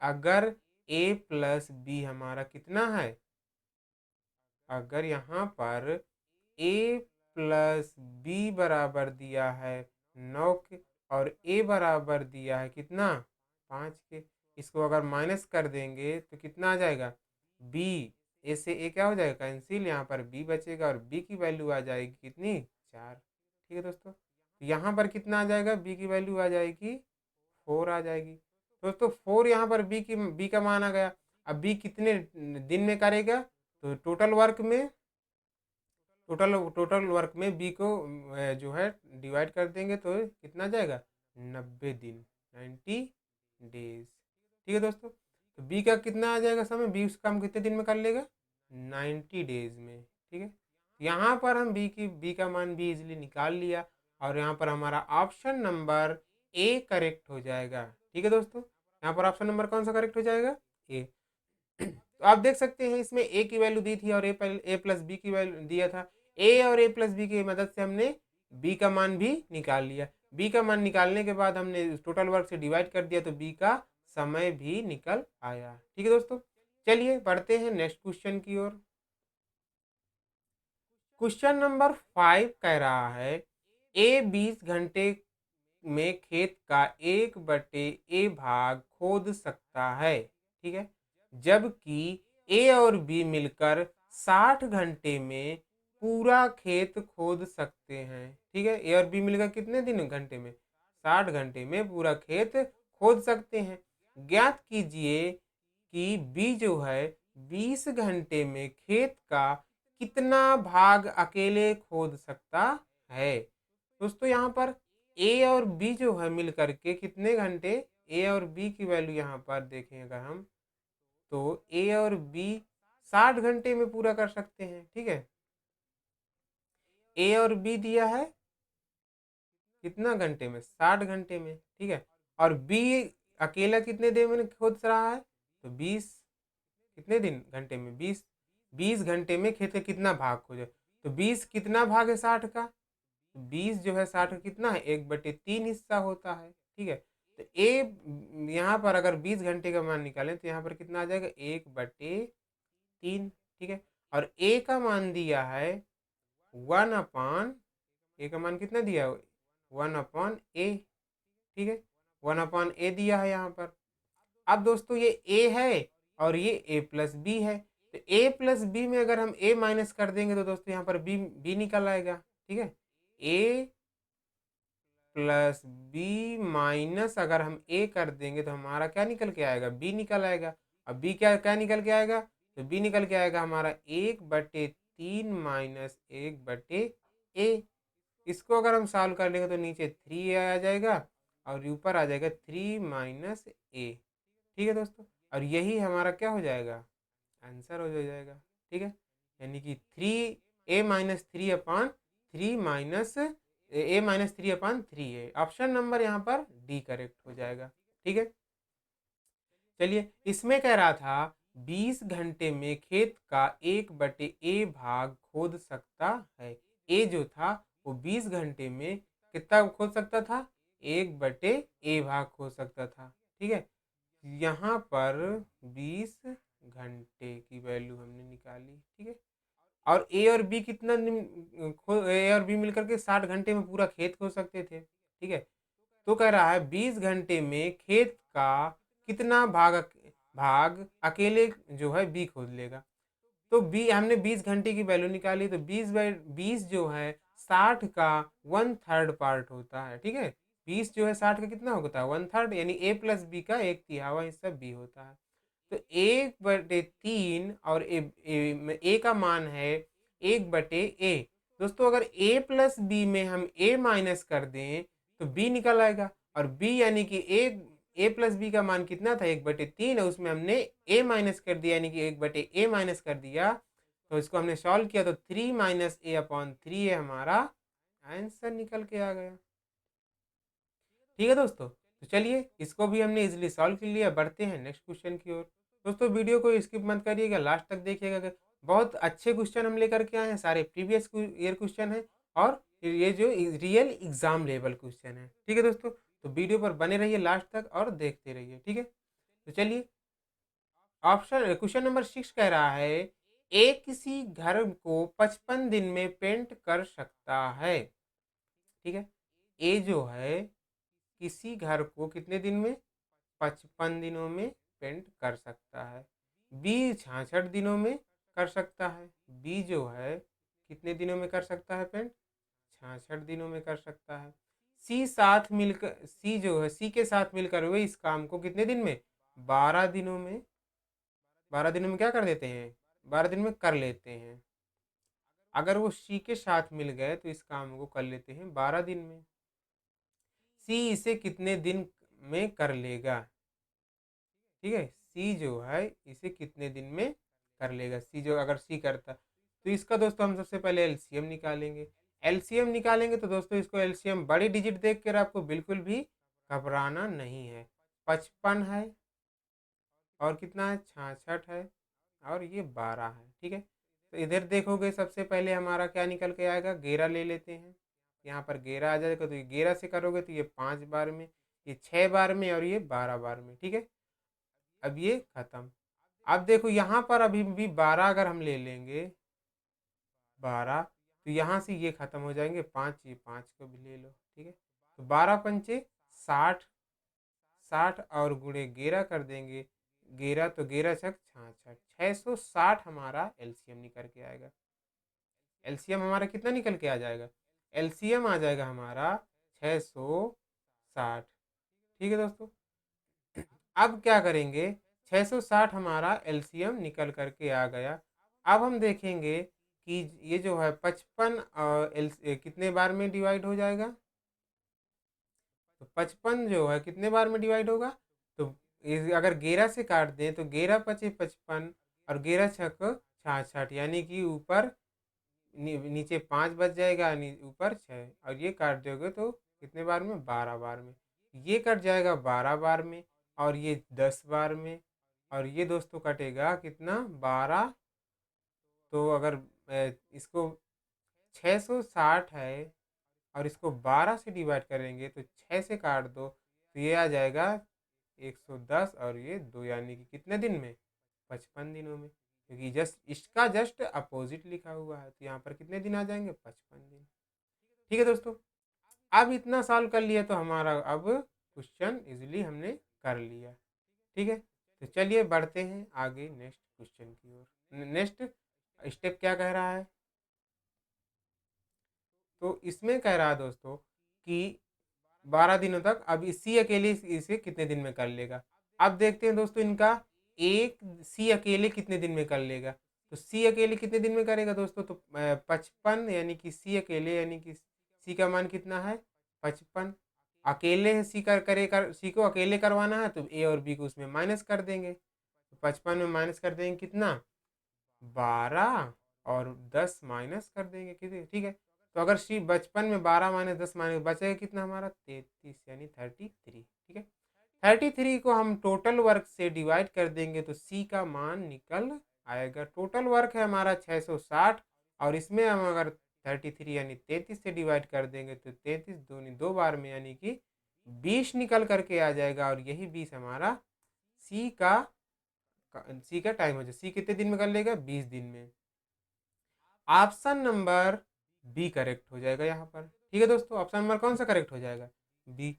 अगर ए प्लस बी हमारा कितना है, अगर यहाँ पर ए प्लस बी बराबर दिया है 9 के और ए बराबर दिया है कितना 5 के, इसको अगर माइनस कर देंगे तो कितना आ जाएगा, बी, ए से ए क्या हो जाएगा कैंसिल, यहाँ पर बी बचेगा और बी की वैल्यू आ जाएगी कितनी 4। ठीक है दोस्तों, तो यहाँ पर कितना आ जाएगा, बी की वैल्यू आ जाएगी 4 आ जाएगी। दोस्तों 4 यहाँ पर बी का मान आ गया। अब बी कितने दिन में करेगा, तो टोटल वर्क में बी को जो है डिवाइड कर देंगे तो कितना जाएगा 90 दिन, 90 डेज। ठीक है दोस्तों, तो बी का कितना आ जाएगा समय, बी उसका हम कितने दिन में कर लेगा 90 डेज में। ठीक है, यहाँ पर हम बी का मान भी इजीली निकाल लिया और यहाँ पर हमारा ऑप्शन नंबर ए करेक्ट हो जाएगा। ठीक है दोस्तों, यहाँ पर ऑप्शन नंबर कौन सा करेक्ट हो जाएगा, ए। तो आप देख सकते हैं इसमें ए की वैल्यू दी थी और ए प्लस बी की वैल्यू दिया था। ए और ए प्लस बी की मदद से हमने बी का मान भी निकाल लिया। बी का मान निकालने के बाद हमने टोटल वर्क से डिवाइड कर दिया तो बी का समय भी निकल आया। ठीक है दोस्तों, चलिए बढ़ते हैं नेक्स्ट क्वेश्चन की ओर। क्वेश्चन नंबर 5 कह रहा है ए 20 घंटे में खेत का 1/ए भाग खोद सकता है। ठीक है, जबकि ए और बी मिलकर 60 घंटे में पूरा खेत खोद सकते हैं। ठीक है, ए और बी मिलकर कितने दिन घंटे में, 60 घंटे में पूरा खेत खोद सकते हैं। ज्ञात कीजिए कि बी जो है 20 घंटे में खेत का कितना भाग अकेले खोद सकता है। दोस्तों यहाँ पर ए और बी जो है मिल करके कितने घंटे, ए और बी की वैल्यू यहाँ पर देखें अगर हम, तो ए और बी 60 घंटे में पूरा कर सकते हैं। ठीक है, ए और बी दिया है कितना घंटे में, 60 घंटे में। ठीक है, और बी अकेला कितने देर में खोद रहा है, तो 20 कितने दिन घंटे में, 20 घंटे में खेत का कितना भाग खोजे, तो 20 कितना भाग है 60 का, 20 जो है 60 का कितना है 1/3 हिस्सा होता है। ठीक है, तो ए यहाँ पर अगर 20 घंटे का मान निकालें तो यहाँ पर कितना आ जाएगा 1/3। ठीक है, और ए का मान दिया है 1/, ए का मान कितना दिया है 1/a। ठीक है, 1/a दिया है यहाँ पर। अब दोस्तों ये ए है और ये ए प्लस बी है, तो ए प्लस बी में अगर हम ए माइनस कर देंगे तो दोस्तों यहाँ पर बी निकल आएगा। ठीक है, ए प्लस बी माइनस अगर हम ए कर देंगे तो हमारा क्या निकल के आएगा, बी निकल आएगा। अब बी क्या क्या निकल के आएगा, तो बी निकल के आएगा हमारा 1/3 माइनस 1/a। इसको अगर हम सॉल्व कर लेंगे तो नीचे 3 आ जाएगा और ऊपर आ जाएगा 3 माइनस ए। ठीक है दोस्तों, और यही हमारा क्या हो जाएगा, आंसर हो जाएगा। ठीक है, यानी कि 3a-3 है, ऑप्शन नंबर यहाँ पर डी करेक्ट हो जाएगा। ठीक है, चलिए इसमें कह रहा था 20 घंटे में खेत का 1/ए भाग खोद सकता है। ए जो था वो 20 घंटे में कितना खोद सकता था, 1/ए भाग खोद सकता था। ठीक है, यहाँ पर 20 घंटे की वैल्यू हमने निकाली। ठीक है, और ए और बी कितना ए और बी मिलकर के 60 घंटे में पूरा खेत खोद सकते थे। ठीक है, तो कह रहा है 20 घंटे में खेत का कितना भाग अकेले जो है बी खोद लेगा। तो बी हमने 20 घंटे की वैल्यू निकाली, तो 20/20 जो है 60 का 1/3 पार्ट होता है। ठीक है, 20 जो है 60 का कितना होता है 1/3, यानी ए प्लस बी का 1/3 हिस्सा बी होता है। तो 1/3 और ए का मान है 1/ए। दोस्तों अगर ए प्लस बी में हम ए माइनस कर दें तो बी निकल आएगा, और बी यानी कि ए प्लस बी का मान कितना था 1/3 है, उसमें हमने ए माइनस कर दिया यानी कि 1/ए माइनस कर दिया। तो इसको हमने सॉल्व किया तो 3 - a/3 है हमारा आंसर निकल के आ गया। ठीक है दोस्तों, तो चलिए इसको भी हमने इजीली सॉल्व कर लिया। बढ़ते हैं नेक्स्ट क्वेश्चन की ओर। दोस्तों वीडियो को स्किप मत करिएगा, लास्ट तक देखिएगा कि बहुत अच्छे क्वेश्चन हम लेकर के आए हैं, सारे प्रीवियस ईयर क्वेश्चन है और ये जो रियल एग्जाम लेवल क्वेश्चन है। ठीक है दोस्तों, तो वीडियो पर बने रहिए लास्ट तक और देखते रहिए। ठीक है, तो चलिए ऑप्शन क्वेश्चन नंबर 6 कह रहा है ए किसी घर को 55 दिन में पेंट कर सकता है। ठीक है, ए जो है किसी घर को कितने दिन में, 55 दिनों में पेंट कर सकता है। बी 66 दिनों में कर सकता है। बी जो है कितने दिनों में कर सकता है पेंट, 66 दिनों में कर सकता है। सी जो है सी के साथ मिलकर वे इस काम को कितने दिन में, 12 दिनों में, 12 दिनों में क्या कर देते हैं, 12 दिन में कर लेते हैं। अगर वो सी के साथ मिल गए तो इस काम को कर लेते हैं 12 दिन में। सी इसे कितने दिन में कर लेगा। ठीक है, सी जो है इसे कितने दिन में कर लेगा। सी जो अगर सी करता तो इसका दोस्तों हम सबसे पहले एलसीएम निकालेंगे। एलसीएम निकालेंगे तो दोस्तों इसको एलसीएम बड़ी डिजिट देख कर आपको बिल्कुल भी घबराना नहीं है। 55 है और कितना है, 66 है और ये 12 है। ठीक है, तो इधर देखोगे सबसे पहले हमारा क्या निकल के आएगा, गेरा ले लेते हैं। यहाँ पर गेरा आ जाएगा तो ये गेरा से करोगे तो ये 5 बार में, ये 6 बार में और ये 12 बार में। ठीक है, अब ये खत्म। अब देखो यहाँ पर अभी भी 12 अगर हम ले लेंगे, 12 तो यहाँ से ये खत्म हो जाएंगे, 5 ये 5 को भी ले लो। ठीक है, तो 12 पंचे 60, 60 और गुणे 11 कर देंगे, 11 तो 11 छक 66, 660 हमारा एलसीएम निकल के आएगा। एलसीएम हमारा कितना निकल के आ जाएगा, एलसीएम आ जाएगा हमारा 660। ठीक है दोस्तों, अब क्या करेंगे, 660 हमारा एलसीएम निकल करके आ गया। अब हम देखेंगे कि ये जो है 55 कितने बार में डिवाइड हो जाएगा। तो 55 जो है कितने बार में डिवाइड होगा, तो अगर 11 से काट दें तो 11 पचे 55 और 11 छक 66, यानी कि ऊपर नीचे 5 बच जाएगा, ऊपर 6 और ये काट दोगे तो कितने बार में, 12 बार में। ये कट जाएगा 12 बार में और ये 10 बार में और ये दोस्तों कटेगा कितना, 12। तो अगर इसको 660 है और इसको 12 से डिवाइड करेंगे तो 6 से काट दो तो ये आ जाएगा 110 और ये 2, यानी कि कितने दिन में, 55 दिनों में। क्योंकि इसका जस्ट अपोजिट लिखा हुआ है तो यहाँ पर कितने दिन आ जाएंगे, 55 दिन। ठीक है दोस्तों, अब इतना सॉल्व कर लिया तो हमारा अब क्वेश्चन इजीली हमने कर लिया। ठीक है, तो चलिए बढ़ते हैं आगे नेक्स्ट क्वेश्चन की ओर। नेक्स्ट स्टेप क्या कह रहा है, तो इसमें कह रहा है दोस्तों कि 12 दिनों तक, अब सी अकेले इसे कितने दिन में कर लेगा। अब देखते हैं दोस्तों इनका, एक सी अकेले कितने दिन में कर लेगा। तो सी अकेले कितने दिन में करेगा दोस्तों, तो 55 यानी कि सी अकेले, यानी कि सी का मान कितना है, 55। अकेले है सी सी को अकेले करवाना है तो ए और बी को उसमें माइनस कर देंगे। तो 55 में माइनस कर देंगे कितना, 12 और 10 माइनस कर देंगे कितने। ठीक है, तो अगर सी 55 में 12 माइनस 10 माइनस बचेगा कितना हमारा, 33 यानी 33। ठीक है, 33 को हम टोटल वर्क से डिवाइड कर देंगे तो सी का मान निकल आएगा। टोटल वर्क है हमारा 660 और इसमें हम अगर 33 यानी 33 से डिवाइड कर देंगे तो 33 दूनी 2 बार में, यानी कि 20 निकल करके आ जाएगा। और यही 20 हमारा सी का टाइम हो जाए। सी कितने दिन में कर लेगा, 20 दिन में। ऑप्शन नंबर बी करेक्ट हो जाएगा यहाँ पर। ठीक है दोस्तों, ऑप्शन नंबर कौन सा करेक्ट हो जाएगा, बी।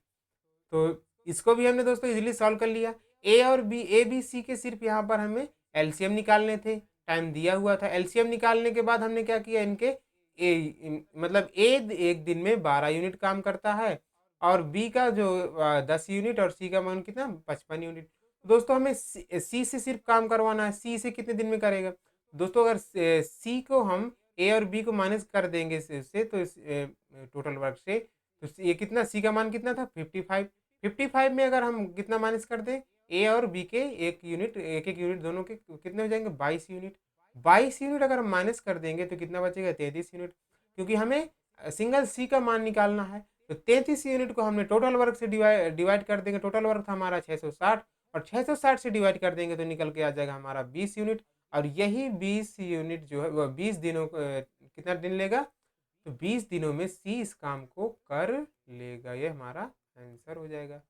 तो इसको भी हमने दोस्तों इजीली सॉल्व कर लिया। ए और बी, ए बी सी के सिर्फ यहाँ पर हमें एलसीएम निकालने थे, टाइम दिया हुआ था। एलसीएम निकालने के बाद हमने क्या किया, इनके मतलब ए एक दिन में 12 यूनिट काम करता है और बी का जो 10 यूनिट और सी का मान कितना, 55 यूनिट। दोस्तों हमें सी से सिर्फ काम करवाना है, सी से कितने दिन में करेगा दोस्तों। अगर सी को हम ए और बी को माइनस कर देंगे इससे तो इस टोटल वर्क से, तो ये कितना, सी का मान कितना था, 55। 55 में अगर हम कितना माइनस कर दें, ए और बी के एक एक यूनिट दोनों के कितने हो जाएंगे, 22 यूनिट। 22 यूनिट अगर हम माइनस कर देंगे तो कितना बचेगा, 33 यूनिट। क्योंकि हमें सिंगल सी का मान निकालना है। तो 33 यूनिट को हमने टोटल वर्क से डिवाइड कर देंगे। टोटल वर्क था हमारा 660 और 660 से डिवाइड कर देंगे तो निकल के आ जाएगा हमारा 20 यूनिट। और यही 20 यूनिट जो है वह 20 दिनों कितना दिन लेगा, तो 20 दिनों में सी इस काम को कर लेगा। ये हमारा आंसर हो जाएगा।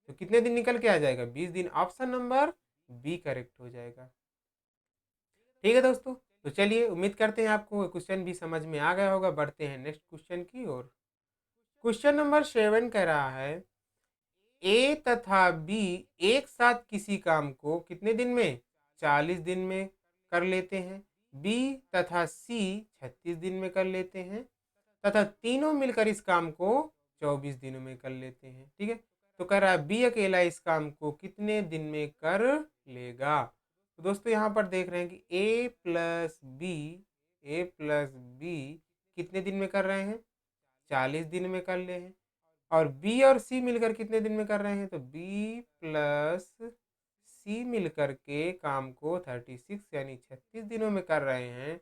तो कितने दिन निकल के आ जाएगा, 20 दिन। ऑप्शन नंबर बी करेक्ट हो जाएगा। ठीक है दोस्तों, तो चलिए उम्मीद करते हैं आपको क्वेश्चन भी समझ में आ गया होगा। बढ़ते हैं नेक्स्ट क्वेश्चन की ओर। क्वेश्चन नंबर 7 कह रहा है ए तथा बी एक साथ किसी काम को कितने दिन में, 40 दिन में कर लेते हैं। बी तथा सी 36 दिन में कर लेते हैं तथा तीनों मिलकर इस काम को 24 दिनों में कर लेते हैं। ठीक है, तो कह रहा है बी अकेला इस काम को कितने दिन में कर लेगा। तो दोस्तों यहाँ पर देख रहे हैं कि ए प्लस बी कितने दिन में कर रहे हैं, 40 दिन में कर ले हैं। और बी और सी मिलकर कितने दिन में कर रहे हैं, तो बी प्लस सी मिलकर के काम को 36 यानी 36 दिनों में कर रहे हैं।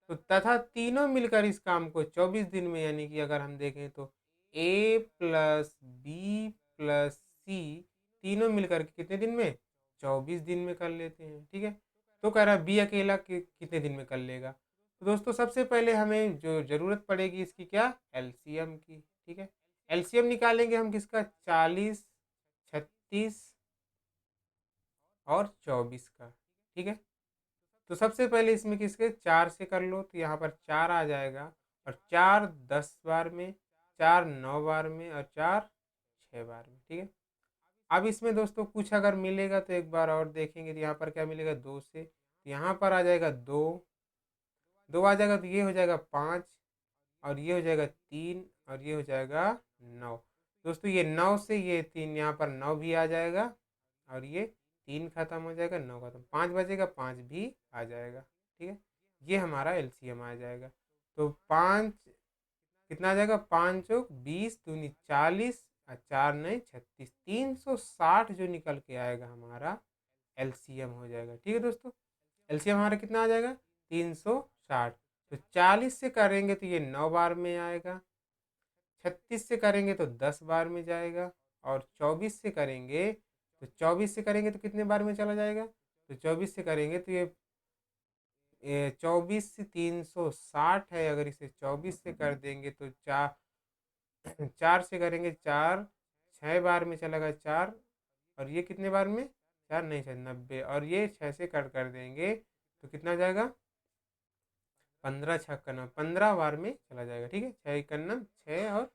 तो तथा तीनों मिलकर इस काम को 24 दिन में, यानी कि अगर हम देखें तो ए प्लस बी प्लस सी तीनों मिलकर के कितने दिन में, 24 दिन में कर लेते हैं। ठीक है, तो कह रहा है बी अकेला कितने दिन में कर लेगा। तो दोस्तों सबसे पहले हमें जो ज़रूरत पड़ेगी इसकी क्या, एलसीएम की। ठीक है, एलसीएम निकालेंगे हम किसका, 40, 36 और 24 का। ठीक है, तो सबसे पहले इसमें किसके, 4 से कर लो तो यहाँ पर 4 आ जाएगा। और 4 10 बार में, 4 9 बार में और 4 6 बार में। ठीक है, अब इसमें दोस्तों कुछ अगर मिलेगा तो एक बार और देखेंगे। तो यहाँ पर क्या मिलेगा, 2 से, तो यहाँ पर आ जाएगा 2, 2 आ जाएगा तो ये हो जाएगा 5 और ये हो जाएगा 3 और ये हो जाएगा 9। दोस्तों ये 9 से ये 3 यहाँ पर 9 भी आ जाएगा और ये 3 खत्म हो जाएगा, 9 खत्म, 5 बचेगा, 5 भी आ जाएगा। ठीक है, ये हमारा एलसीएम आ जाएगा। तो 5 कितना आ जाएगा, 5 चौक 20 दूनी 40 और 4 नहीं 36, 360 जो निकल के आएगा हमारा एलसीएम हो जाएगा। ठीक है दोस्तों, एलसीएम हमारा कितना आ जाएगा, 360। तो 40 से करेंगे तो ये 9 बार में आएगा, 36 से करेंगे तो 10 बार में जाएगा और 24 से करेंगे तो कितने बार में चला जाएगा, तो 24 से करेंगे तो ये 24 से 360 है। अगर इसे 24 से कर देंगे तो 4 से करेंगे 4 6 बार में चलेगा 4 और ये कितने बार में, 4 नहीं 6 90 और ये 6 से कर देंगे तो कितना जाएगा, 15 छक्का 15 बार में चला जाएगा। ठीक है, 6 इक्यावन 6 और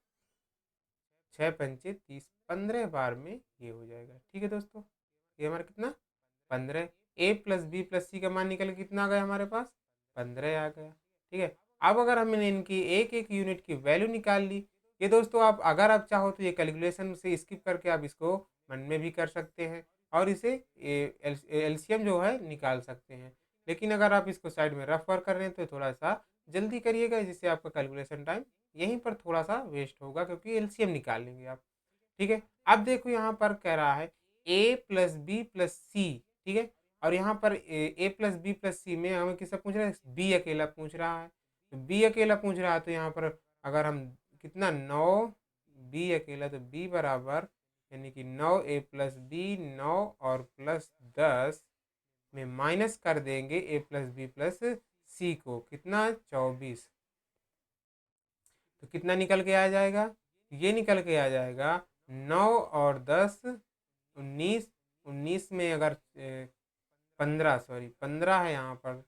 6 पंचे 30, 15 बार में ये हो जाएगा। ठीक है दोस्तों, ये हमारा कितना, 15। ए प्लस बी प्लस सी का मान निकल के कितना आ गया हमारे पास, 15 आ गया। ठीक है, अब अगर हमने इनकी एक एक यूनिट की वैल्यू निकाल ली, ये दोस्तों आप अगर आप चाहो तो ये कैलकुलेशन से स्किप करके आप इसको मन में भी कर सकते हैं और इसे एलसीएम जो है निकाल सकते हैं। लेकिन अगर आप इसको साइड में रफ वर्क कर रहे हैं तो थोड़ा सा जल्दी करिएगा, जिससे आपका कैलकुलेशन टाइम यहीं पर थोड़ा सा वेस्ट होगा क्योंकि एलसीएम निकाल लेंगे आप। ठीक है, अब देखो यहाँ पर कह रहा है ए प्लस बी प्लस सी। ठीक है, और यहाँ पर ए प्लस बी प्लस सी में हमें किसका पूछ रहा है, बी अकेला पूछ रहा है। तो बी अकेला पूछ रहा है तो यहाँ पर अगर हम कितना 9 बी अकेला, तो बी बराबर यानी कि 9 ए प्लस बी 9 और प्लस 10 में माइनस कर देंगे ए प्लस बी प्लस सी को, कितना 24। तो कितना निकल के आ जाएगा, ये निकल के आ जाएगा 9 और 10 19, 19 में अगर 15 है यहाँ पर,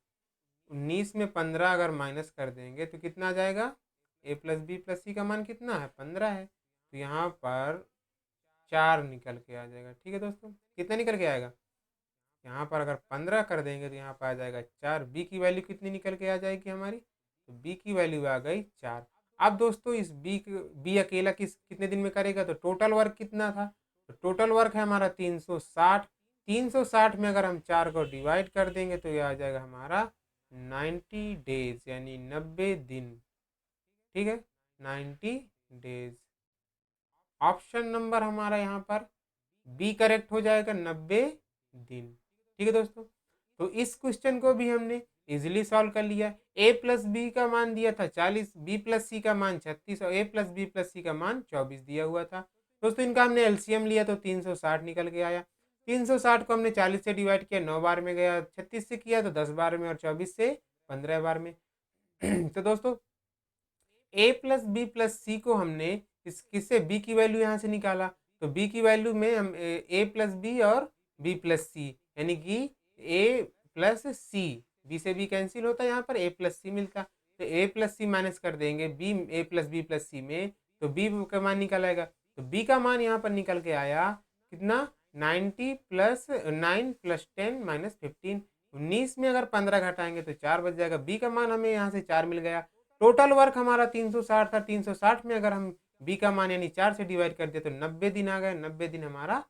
19 में 15 अगर माइनस कर देंगे तो कितना आ जाएगा, ए प्लस बी प्लस सी का मान कितना है, 15 है। तो यहाँ पर 4 निकल के आ जाएगा। ठीक है दोस्तों, कितना निकल के आएगा, यहाँ पर अगर 15 कर देंगे तो यहाँ पर आ जाएगा 4। बी की वैल्यू कितनी निकल के आ जाएगी हमारी, तो बी की वैल्यू आ गई 4। अब दोस्तों इस बी अकेला कितने दिन में करेगा, तो टोटल वर्क कितना था, तो टोटल वर्क है हमारा 360। 360 में अगर हम 4 को डिवाइड कर देंगे तो ये आ जाएगा हमारा 90 डेज यानी 90 दिन। ठीक है, 90 डेज। ऑप्शन नंबर हमारा यहाँ पर बी करेक्ट हो जाएगा, 90 दिन। ठीक है दोस्तों, तो इस क्वेश्चन को भी हमने इजीली सॉल्व कर लिया। ए प्लस बी का मान दिया था 40, बी प्लस सी का मान 36 और ए प्लस बी प्लस सी का मान 24 दिया हुआ था। दोस्तों इनका हमने एलसीएम लिया तो 360 निकल के आया। 360 को हमने 40 से डिवाइड किया 9 बार में गया, 36 से किया तो 10 बार में और 24 से 15 बार में। तो दोस्तों ए प्लस बी प्लस सी को हमने किससे बी की वैल्यू यहाँ से निकाला, तो बी की वैल्यू में हम ए प्लस बी और बी प्लस सी यानी कि ए प्लस सी, बी से बी कैंसिल होता है, यहाँ पर ए प्लस सी मिलता। तो ए प्लस सी माइनस कर देंगे बी ए प्लस बी प्लस सी में, तो बी का मान निकल आएगा। तो बी का मान यहाँ पर निकल के आया कितना, 90 प्लस 9 प्लस 10 माइनस 15। 19 में अगर 15 घटाएंगे तो 4 बच जाएगा। बी का मान हमें यहाँ से 4 मिल गया। टोटल वर्क हमारा 360 था। 360 में अगर हम बी का मान यानी 4 से डिवाइड कर दिया तो 90 दिन आ गए। 90 दिन हमारा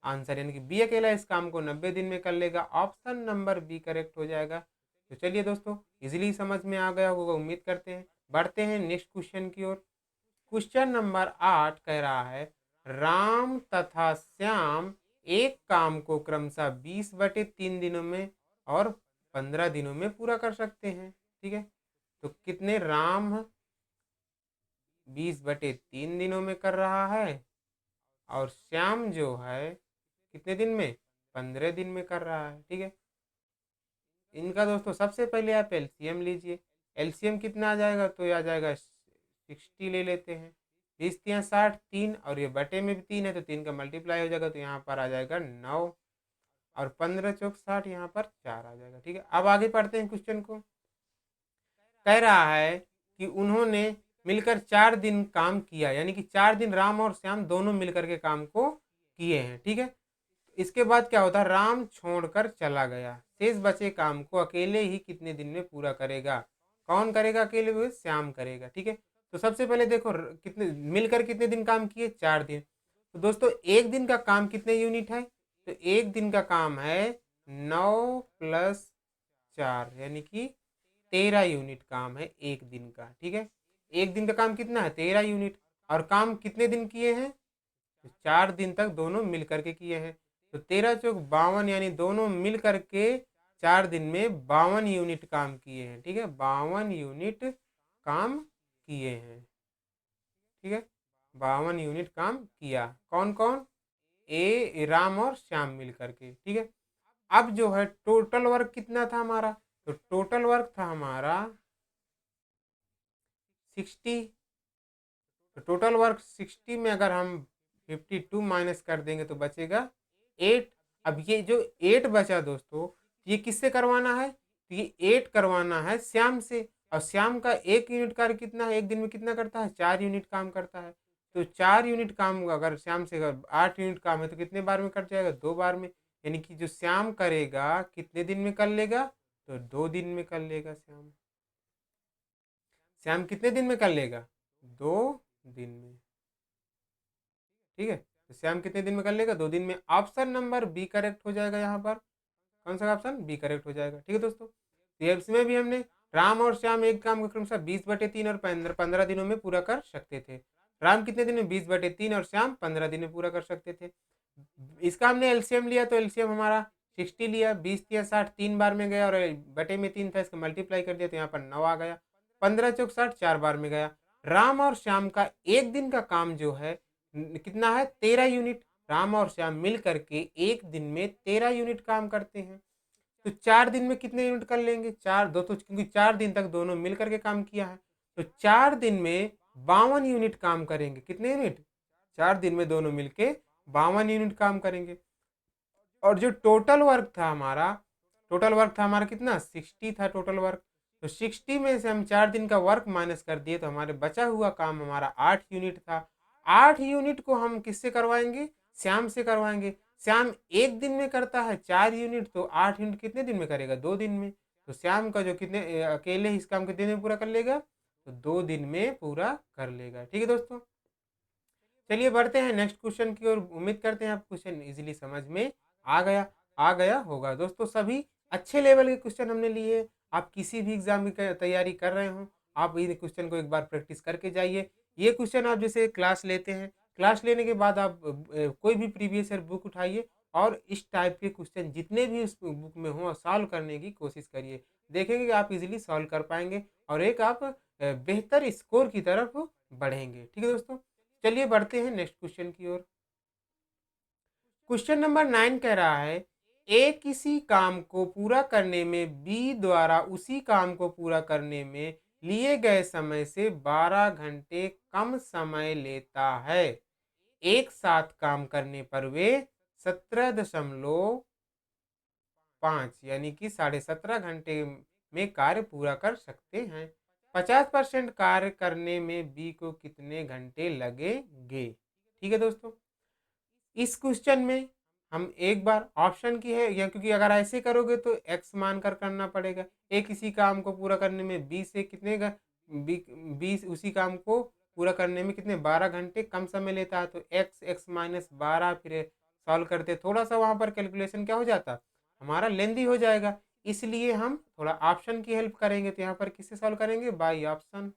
आंसर, यानी कि बी अकेला इस काम को 90 दिन में कर लेगा। ऑप्शन नंबर बी करेक्ट हो जाएगा। तो चलिए दोस्तों इजीली समझ में आ गया होगा, उम्मीद करते हैं। बढ़ते हैं नेक्स्ट क्वेश्चन की ओर। क्वेश्चन नंबर 8 कह रहा है राम तथा श्याम एक काम को क्रमशः 20/3 दिनों में और 15 दिनों में पूरा कर सकते हैं। ठीक है, तो कितने राम 20/3 दिनों में कर रहा है और श्याम जो है कितने दिन में, 15 दिन में कर रहा है। ठीक है, इनका दोस्तों सबसे पहले आप एलसीएम लीजिए। एलसीएम कितना आ जाएगा, तो आ जाएगा 60 ले लेते हैं। 20 3 60, 3 और ये बटे में भी 3 है तो 3 का मल्टीप्लाई हो जाएगा, तो यहाँ पर आ जाएगा 9 और 15 चौक 60, यहाँ पर 4 आ जाएगा। ठीक है, अब आगे पढ़ते हैं क्वेश्चन को। कह रहा है कि उन्होंने मिलकर 4 दिन काम किया, यानी कि 4 दिन राम और श्याम दोनों मिलकर के काम को किए हैं। ठीक है, इसके बाद क्या होता है, राम छोड़कर चला गया, शेष बचे काम को अकेले ही कितने दिन में पूरा करेगा। कौन करेगा अकेले हुए, श्याम करेगा। ठीक है, तो सबसे पहले देखो कितने मिलकर कितने दिन काम किए, 4 दिन। तो दोस्तों एक दिन का काम कितने यूनिट है, तो एक दिन का काम है 9 + 4 यानी कि 13 यूनिट काम है एक दिन का। ठीक है, एक दिन का काम कितना है, 13 यूनिट। और काम कितने दिन किए हैं, तो 4 दिन तक दोनों मिल करके किए हैं। तो 13 चौक 52 यानी दोनों मिल करके 4 दिन में 52 यूनिट काम किए हैं। ठीक है, 52 यूनिट काम किए हैं। ठीक है, 52 यूनिट काम किया। कौन कौन, ए राम और श्याम मिल करके। ठीक है, अब जो है टोटल वर्क कितना था हमारा, तो टोटल वर्क था हमारा 60। तो टोटल वर्क 60 में अगर हम 52 माइनस कर देंगे तो बचेगा 8। अब ये जो 8 बचा दोस्तों, ये किससे करवाना है, तो ये 8 करवाना है श्याम से। और श्याम का 1 यूनिट कार्य कितना है, एक दिन में कितना करता है, 4 यूनिट काम करता है। तो 4 यूनिट काम अगर श्याम से अगर 8 यूनिट काम है तो कितने बार में कट जाएगा, 2 बार में। यानी कि जो श्याम करेगा कितने दिन में कर लेगा, तो 2 दिन में कर लेगा श्याम। श्याम कितने दिन में कर लेगा, 2 दिन में। ठीक है, तो श्याम कितने दिन में कर लेगा, 2 दिन में। ऑप्शन नंबर बी करेक्ट हो जाएगा। यहाँ पर कौन सा ऑप्शन, बी करेक्ट हो जाएगा। ठीक है दोस्तों, तो इसमें भी हमने राम और श्याम एक काम को क्रमशः 20/3 और 15 दिनों में पूरा कर सकते थे। राम कितने दिन में, 20/3 और श्याम 15 दिन में पूरा कर सकते थे। इसका हमने एलसीएम लिया तो एलसीएम हमारा 60 लिया। 20 या 60 3 बार में गया और बटे में 3 था, इसका मल्टीप्लाई कर दिया तो यहाँ पर 9 आ गया। 15 चौक 60 4 बार में गया। राम और श्याम का एक दिन का काम जो है कितना है, 13 यूनिट। राम और श्याम मिल करके एक दिन में 13 यूनिट काम करते हैं। तो 4 दिन में कितने यूनिट कर लेंगे, 4 दो, तो क्योंकि 4 दिन तक दोनों मिल करके काम किया है तो 4 दिन में 52 यूनिट काम करेंगे। कितने यूनिट, 4 दिन में दोनों मिलके 52 यूनिट काम करेंगे। और जो टोटल वर्क था हमारा, टोटल वर्क था हमारा कितना, 60 था टोटल वर्क। तो 60 में से हम 4 दिन का वर्क माइनस कर दिए तो हमारे बचा हुआ काम हमारा 8 यूनिट था। 8 यूनिट को हम किससे करवाएंगे, श्याम से करवाएंगे। श्याम एक दिन में करता है 4 यूनिट, तो 8 यूनिट कितने दिन में करेगा, 2 दिन में। तो श्याम का जो कितने अकेले इस काम कितने दिन में पूरा कर लेगा, तो 2 दिन में पूरा कर लेगा। ठीक है दोस्तों, चलिए बढ़ते हैं नेक्स्ट क्वेश्चन की ओर। उम्मीद करते हैं आप क्वेश्चन इजीली समझ में आ गया होगा। दोस्तों सभी अच्छे लेवल के क्वेश्चन हमने लिए। आप किसी भी एग्जाम की तैयारी कर रहे हो, आप इन क्वेश्चन को एक बार प्रैक्टिस करके जाइए। ये क्वेश्चन आप जैसे क्लास लेते हैं, क्लास लेने के बाद आप कोई भी प्रीवियस ईयर बुक उठाइए और इस टाइप के क्वेश्चन जितने भी उस बुक में हो सॉल्व करने की कोशिश करिए। देखेंगे कि आप इजीली सॉल्व कर पाएंगे और एक आप बेहतर स्कोर की तरफ बढ़ेंगे। ठीक है दोस्तों, चलिए बढ़ते हैं नेक्स्ट क्वेश्चन की ओर। क्वेश्चन नंबर 9 कह रहा है ए किसी काम को पूरा करने में बी द्वारा उसी काम को पूरा करने में लिए गए समय से 12 घंटे कम समय लेता है। एक साथ काम करने पर वे 17.5 यानी कि 17.5 घंटे में कार्य पूरा कर सकते हैं। 50% कार्य करने में बी को कितने घंटे लगेंगे। ठीक है दोस्तों, इस क्वेश्चन में हम एक बार ऑप्शन की है या क्योंकि अगर ऐसे करोगे तो एक्स मानकर करना पड़ेगा। ए किसी काम को पूरा करने में बी से कितने बी उसी काम को पूरा करने में कितने 12 घंटे कम समय लेता है, तो एक्स एक्स माइनस 12 फिर सॉल्व करते थोड़ा सा वहाँ पर कैलकुलेशन क्या हो जाता हमारा लेंदी हो जाएगा, इसलिए हम थोड़ा ऑप्शन की हेल्प करेंगे। तो यहाँ पर किससे सॉल्व करेंगे, बाई ऑप्शन,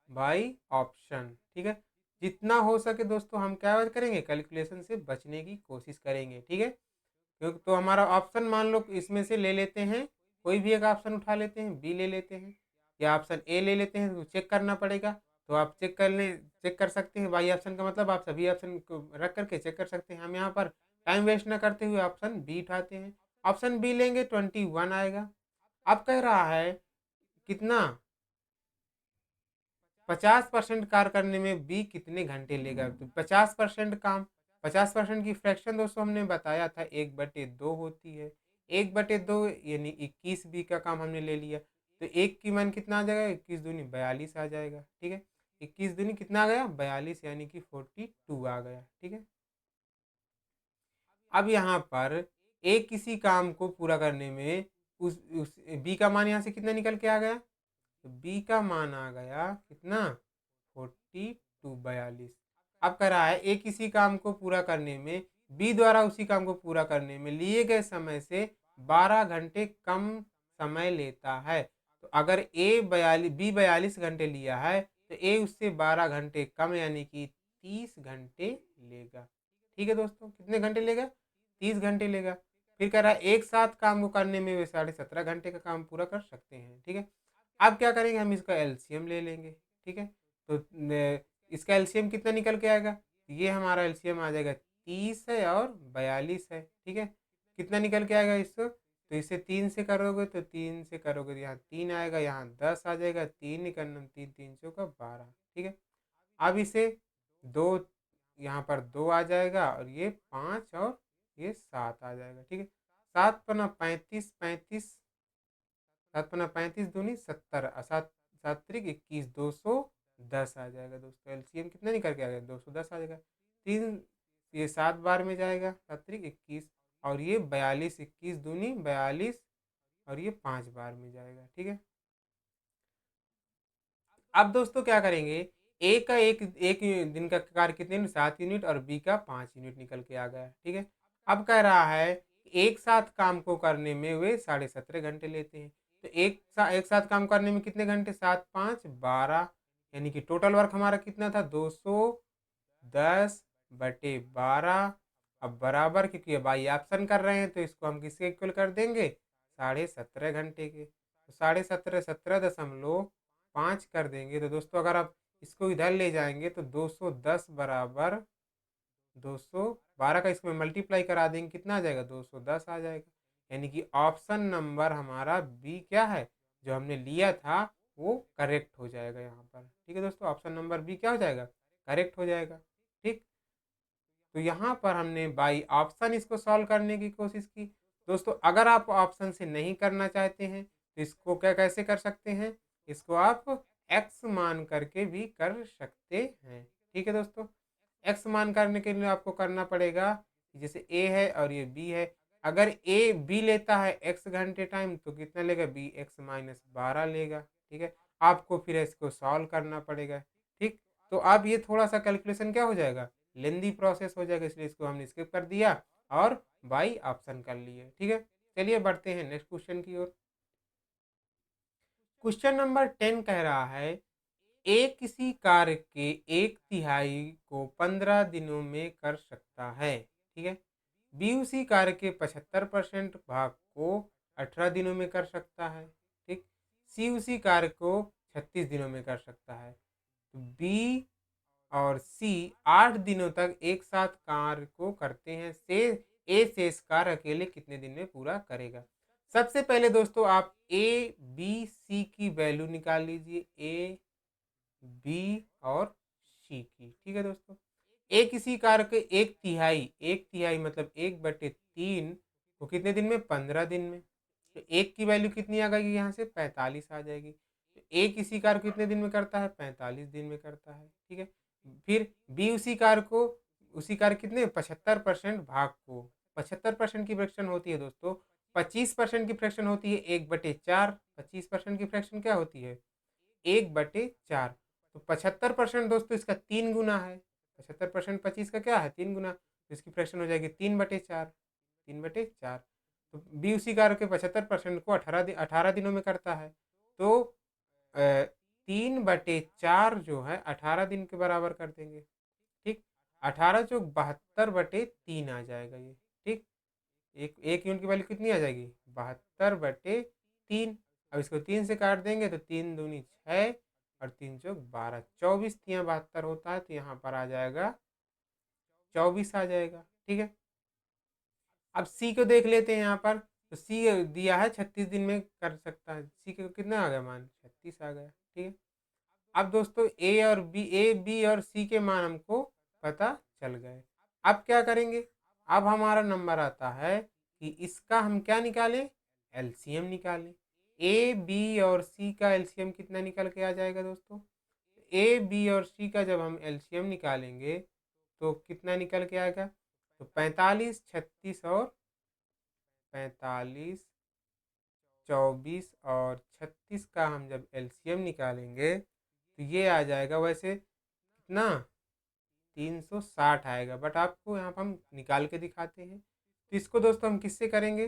बाई ऑप्शन। ठीक है, जितना हो सके दोस्तों हम क्या करेंगे, कैलकुलेशन से बचने की कोशिश करेंगे। ठीक है, क्योंकि तो हमारा ऑप्शन मान लो इसमें से ले लेते हैं, कोई भी एक ऑप्शन उठा लेते हैं, बी ले लेते हैं या ऑप्शन ए ले लेते हैं, तो चेक करना पड़ेगा। तो आप चेक कर सकते हैं, बाई ऑप्शन का मतलब आप सभी ऑप्शन को रख करके चेक कर सकते हैं। हम यहाँ पर टाइम वेस्ट ना करते हुए ऑप्शन बी उठाते हैं। ऑप्शन बी लेंगे 21 आएगा। अब कह रहा है कितना 50% कार्य करने में बी कितने घंटे लेगा। तो 50% काम, 50% की फ्रैक्शन दोस्तों हमने बताया था 1/2 होती है। 1/2 यानी 21 बी का काम हमने ले लिया, तो एक की मान कितना आ जाएगा, 21 दूनी 42 आ जाएगा। ठीक है, 21 दूनी कितना आ गया 42 यानी कि 42 आ गया। ठीक है, अब यहाँ पर ए किसी काम को पूरा करने में उस बी का मान यहाँ से कितना निकल के आ गया, तो बी का मान आ गया कितना 42 अब कह रहा है ए किसी काम को पूरा करने में बी द्वारा उसी काम को पूरा करने में लिए गए समय से 12 घंटे कम समय लेता है। तो अगर बी 42 घंटे लिया है तो ए उससे 12 घंटे कम यानी कि 30 घंटे लेगा। ठीक है दोस्तों, कितने घंटे लेगा, 30 घंटे लेगा। फिर कह रहा है एक साथ काम को करने में वे 17.5 घंटे का काम पूरा कर सकते हैं। ठीक है, अब क्या करेंगे, हम इसका एलसीएम ले लेंगे। ठीक है, तो इसका एलसीएम कितना निकल के आएगा, ये हमारा एलसीएम आ जाएगा 30 है और 42 है। ठीक है, कितना निकल के आएगा इसको, तो इसे 3 से करोगे तो 3 से करोगे तो यहाँ 3 आएगा, यहाँ 10 आ जाएगा, 3 निकलना 3 3 चौका 12। ठीक है, अब इसे 2 यहाँ पर 2 आ जाएगा और ये 5 और ये 7 आ जाएगा। ठीक है, 7×5 = 35, 7×35 दूनी 70, 7×7=21, 210 आ जाएगा दोस्तों। एलसीएम कितना निकल के आ गया 210 आ जाएगा। 3 ये 7 बार में जाएगा, 7×3=21 और ये 42, 21 दूनी 42 और ये 5 बार में जाएगा। ठीक है, अब दोस्तों क्या करेंगे, ए का एक दिन का कार्य कितने यूनिट 7 यूनिट और बी का 5 यूनिट निकल के आ गया। ठीक है, अब कह रहा है एक साथ काम को करने में वे 17.5 घंटे लेते हैं। तो एक साथ काम करने में कितने घंटे, 7 5 12 यानी कि टोटल वर्क हमारा कितना था 210/12। अब बराबर, क्योंकि अब आई ऑप्शन कर रहे हैं तो इसको हम किसके इक्वल कर देंगे 17.5 घंटे के। तो 17.5 17.5 कर देंगे तो दोस्तों अगर आप इसको इधर ले जाएंगे तो 210 बराबर 212 का इसमें मल्टीप्लाई करा देंगे, कितना आ जाएगा 210 आ जाएगा। यानी कि ऑप्शन नंबर हमारा बी क्या है, जो हमने लिया था वो करेक्ट हो जाएगा यहाँ पर। ठीक है दोस्तों, ऑप्शन नंबर बी क्या हो जाएगा, करेक्ट हो जाएगा। ठीक, तो यहाँ पर हमने बाई ऑप्शन इसको सॉल्व करने की कोशिश की। दोस्तों अगर आप ऑप्शन से नहीं करना चाहते हैं तो इसको क्या कैसे कर सकते हैं, इसको आप एक्स मान करके भी कर सकते हैं। ठीक है दोस्तों, एक्स मान करने के लिए आपको करना पड़ेगा, जैसे ए है और ये बी है, अगर ए बी लेता है एक्स घंटे टाइम तो कितना लेगा, बी x-12 लेगा। ठीक है, आपको फिर इसको सॉल्व करना पड़ेगा। ठीक, तो अब ये थोड़ा सा कैलकुलेशन क्या हो जाएगा, लेंदी प्रोसेस हो जाएगा, इसलिए इसको हमने स्किप कर दिया और बाई ऑप्शन कर लिए। ठीक है, चलिए बढ़ते हैं नेक्स्ट क्वेश्चन की ओर। क्वेश्चन नंबर 10 कह रहा है ए किसी कार्य के 1/3 को 15 दिनों में कर सकता है। ठीक है, बी उसी कार्य के 75% भाग को 18 दिनों में कर सकता है। ठीक, सी उसी कार्य को 36 दिनों में कर सकता है। तो बी और सी 8 दिनों तक एक साथ कार्य को करते हैं, से ए शेष कार्य अकेले कितने दिन में पूरा करेगा। सबसे पहले दोस्तों आप ए बी सी की वैल्यू निकाल लीजिए, ए बी और सी की। ठीक है दोस्तों, ए किसी कार्य के एक तिहाई मतलब 1/3 वो कितने दिन में, 15 दिन में। तो एक की वैल्यू कितनी आ गई यहाँ से, 45 आ जाएगी। तो ए किसी कार्य को कितने दिन में करता है, 45 दिन में करता है। ठीक है, फिर बी उसी कार्य कितने, 75% भाग को, 75% की फ्रैक्शन होती है दोस्तों, 25% की फ्रैक्शन होती है 1/4, 25% की फ्रैक्शन क्या होती है, 1/4। तो 75% दोस्तों इसका 3 गुना है, 75% 25 का क्या है, 3 गुना, तो इसकी फ्रैक्शन हो जाएगी 3/4, 3/4। तो बी उसी कार्य के 75% को 18 दिनों में करता है। तो 3/4 जो है 18 दिन के बराबर कर देंगे। ठीक, 18 जो 72/3 आ जाएगा ये। ठीक, एक यूनिट की वैल्यू कितनी आ जाएगी, 72/3। अब इसको 3 से काट देंगे तो 3 दूनी 6 और 3 चौक 12, 24 तियाँ 72 होता है, तो यहाँ पर आ जाएगा 24 आ जाएगा। ठीक है, अब सी को देख लेते हैं यहाँ पर। तो सी दिया है 36 दिन में कर सकता है, सी को कितना आ गया मान, 36 आ गया। ठीक है, अब दोस्तों ए बी और सी के मान हमको पता चल गए। अब क्या करेंगे, अब हमारा नंबर आता है कि इसका हम क्या निकालें, एलसीएम निकालें। ए बी और सी का एलसीएम कितना निकल के आ जाएगा दोस्तों, ए बी और सी का जब हम एलसीएम निकालेंगे तो कितना निकल के आएगा, तो 45, 36 और 45, 24 और 36 का हम जब एलसीएम निकालेंगे तो ये आ जाएगा वैसे कितना, 360 आएगा, बट आपको यहाँ पर हम निकाल के दिखाते हैं। तो इसको दोस्तों हम किससे करेंगे,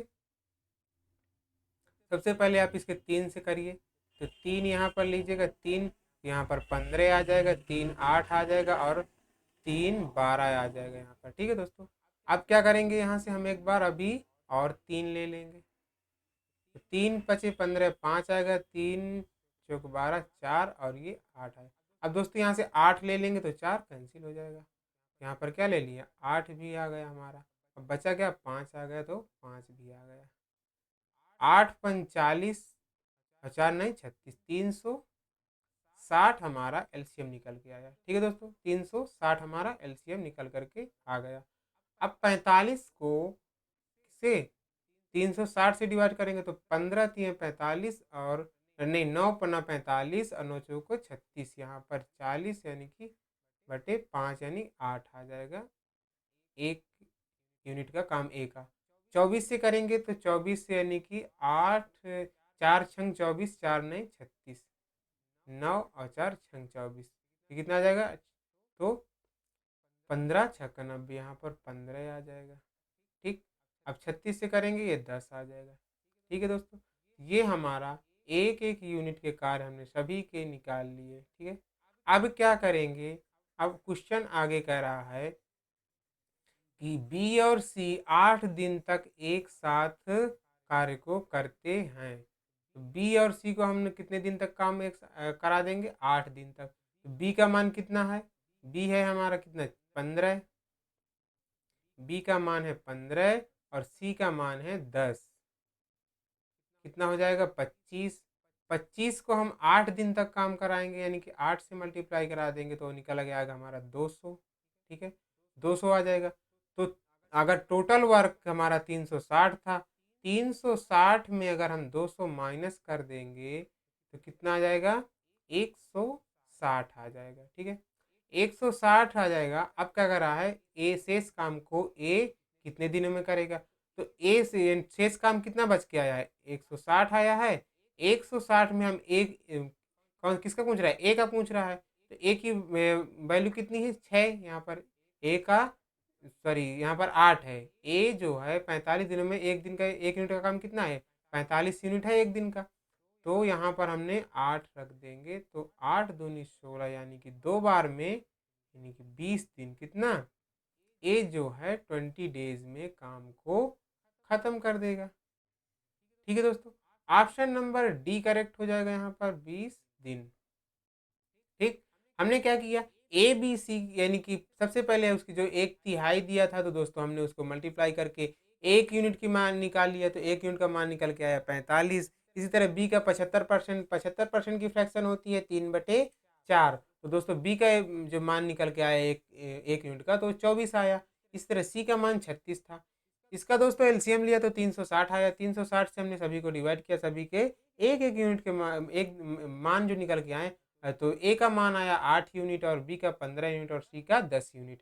सबसे पहले आप इसके 3 से करिए। तो 3 यहाँ पर लीजिएगा, 3 यहाँ पर 15 आ जाएगा, 3 8 आ जाएगा और 3 12 आ जाएगा यहाँ पर। ठीक है दोस्तों, अब क्या करेंगे, यहाँ से हम एक बार अभी और 3 ले लेंगे। तो 3 पचे 15, 5 आएगा, 3 चौक 12, 4 और ये 8 आएगा। अब दोस्तों यहाँ से 8 ले लेंगे तो 4 कैंसिल हो जाएगा, यहाँ पर क्या ले लिया, 8 भी आ गया हमारा। अब बचा क्या, 5 आ गया, तो 5 भी आ गया। 8 45, 4 नहीं 36, 360 हमारा एलसीएम निकल के आया। ठीक है दोस्तों, 360 हमारा एलसीएम निकल करके आ गया। अब 45 को से 360 से डिवाइड करेंगे तो 15 तिये 45 और नहीं 9 पन्ना 45 और 9 चौको 36, यहाँ पर 40 यानी कि बटे 5 यानी 8 आ जाएगा। एक यूनिट का काम ए का। 24 से करेंगे तो 24 से यानी कि 8, 4 छंग 24, 4 नहीं 36, 9 और 4 छंग 24, ये कितना आ जाएगा, तो 15 छक्का 90, यहाँ पर 15 आ जाएगा। ठीक, अब 36 से करेंगे ये 10 आ जाएगा। ठीक है दोस्तों, ये हमारा एक एक यूनिट के कार्य हमने सभी के निकाल लिए। ठीक है, अब क्या करेंगे, अब क्वेश्चन आगे कह रहा है कि बी और सी 8 दिन तक एक साथ कार्य को करते हैं। तो बी और सी को हमने कितने दिन तक काम करा देंगे, 8 दिन तक। तो बी का मान कितना है, बी है हमारा कितना, 15, बी का मान है 15 और सी का मान है 10, कितना हो जाएगा, 25। 25 को हम 8 दिन तक काम कराएंगे, यानी कि 8 से मल्टीप्लाई करा देंगे तो निकल के आएगा हमारा 200। ठीक है, 200 आ जाएगा। तो अगर टोटल वर्क हमारा 360 था, 360 में अगर हम 200 माइनस कर देंगे तो कितना आ जाएगा, 160 आ जाएगा। ठीक है, 160 आ जाएगा। अब क्या कर रहा है, ए शेष काम को ए कितने दिनों में करेगा, तो ए से शेष काम कितना बच के आया है, 160 आया है। 160 में हम एक कौन किसका पूछ रहा है, ए का पूछ रहा है। तो ए की वैल्यू कितनी है, 6, यहाँ पर ए का सॉरी यहाँ पर 8 है। ए जो है 45 दिनों में एक दिन का, एक यूनिट का काम कितना है, 45 यूनिट है एक दिन का। तो यहाँ पर हमने 8 रख देंगे, तो 8 दूनी 16 यानी कि 2 बार में यानी कि 20 दिन, कितना, ए जो है 20 डेज में काम को ख़त्म कर देगा। ठीक है दोस्तों, ऑप्शन नंबर डी करेक्ट हो जाएगा यहाँ पर 20 दिन। ठीक, हमने क्या किया, ए बी सी यानी कि सबसे पहले उसकी जो एक तिहाई दिया था तो दोस्तों हमने उसको मल्टीप्लाई करके 1 यूनिट की मान निकाल लिया, तो 1 यूनिट का मान निकल के आया 45। इसी तरह बी का 75%, 75% की फ्रैक्शन होती है 3/4, तो दोस्तों बी का जो मान निकल के आया 1 यूनिट का तो 24 आया। इस तरह सी का मान 36 था। इसका दोस्तों एलसीएम लिया तो 360 आया। 360 से हमने सभी को डिवाइड किया, सभी के एक एक यूनिट के एक मान जो निकल के आए, तो ए का मान आया 8 यूनिट और बी का 15 यूनिट और सी का 10 यूनिट।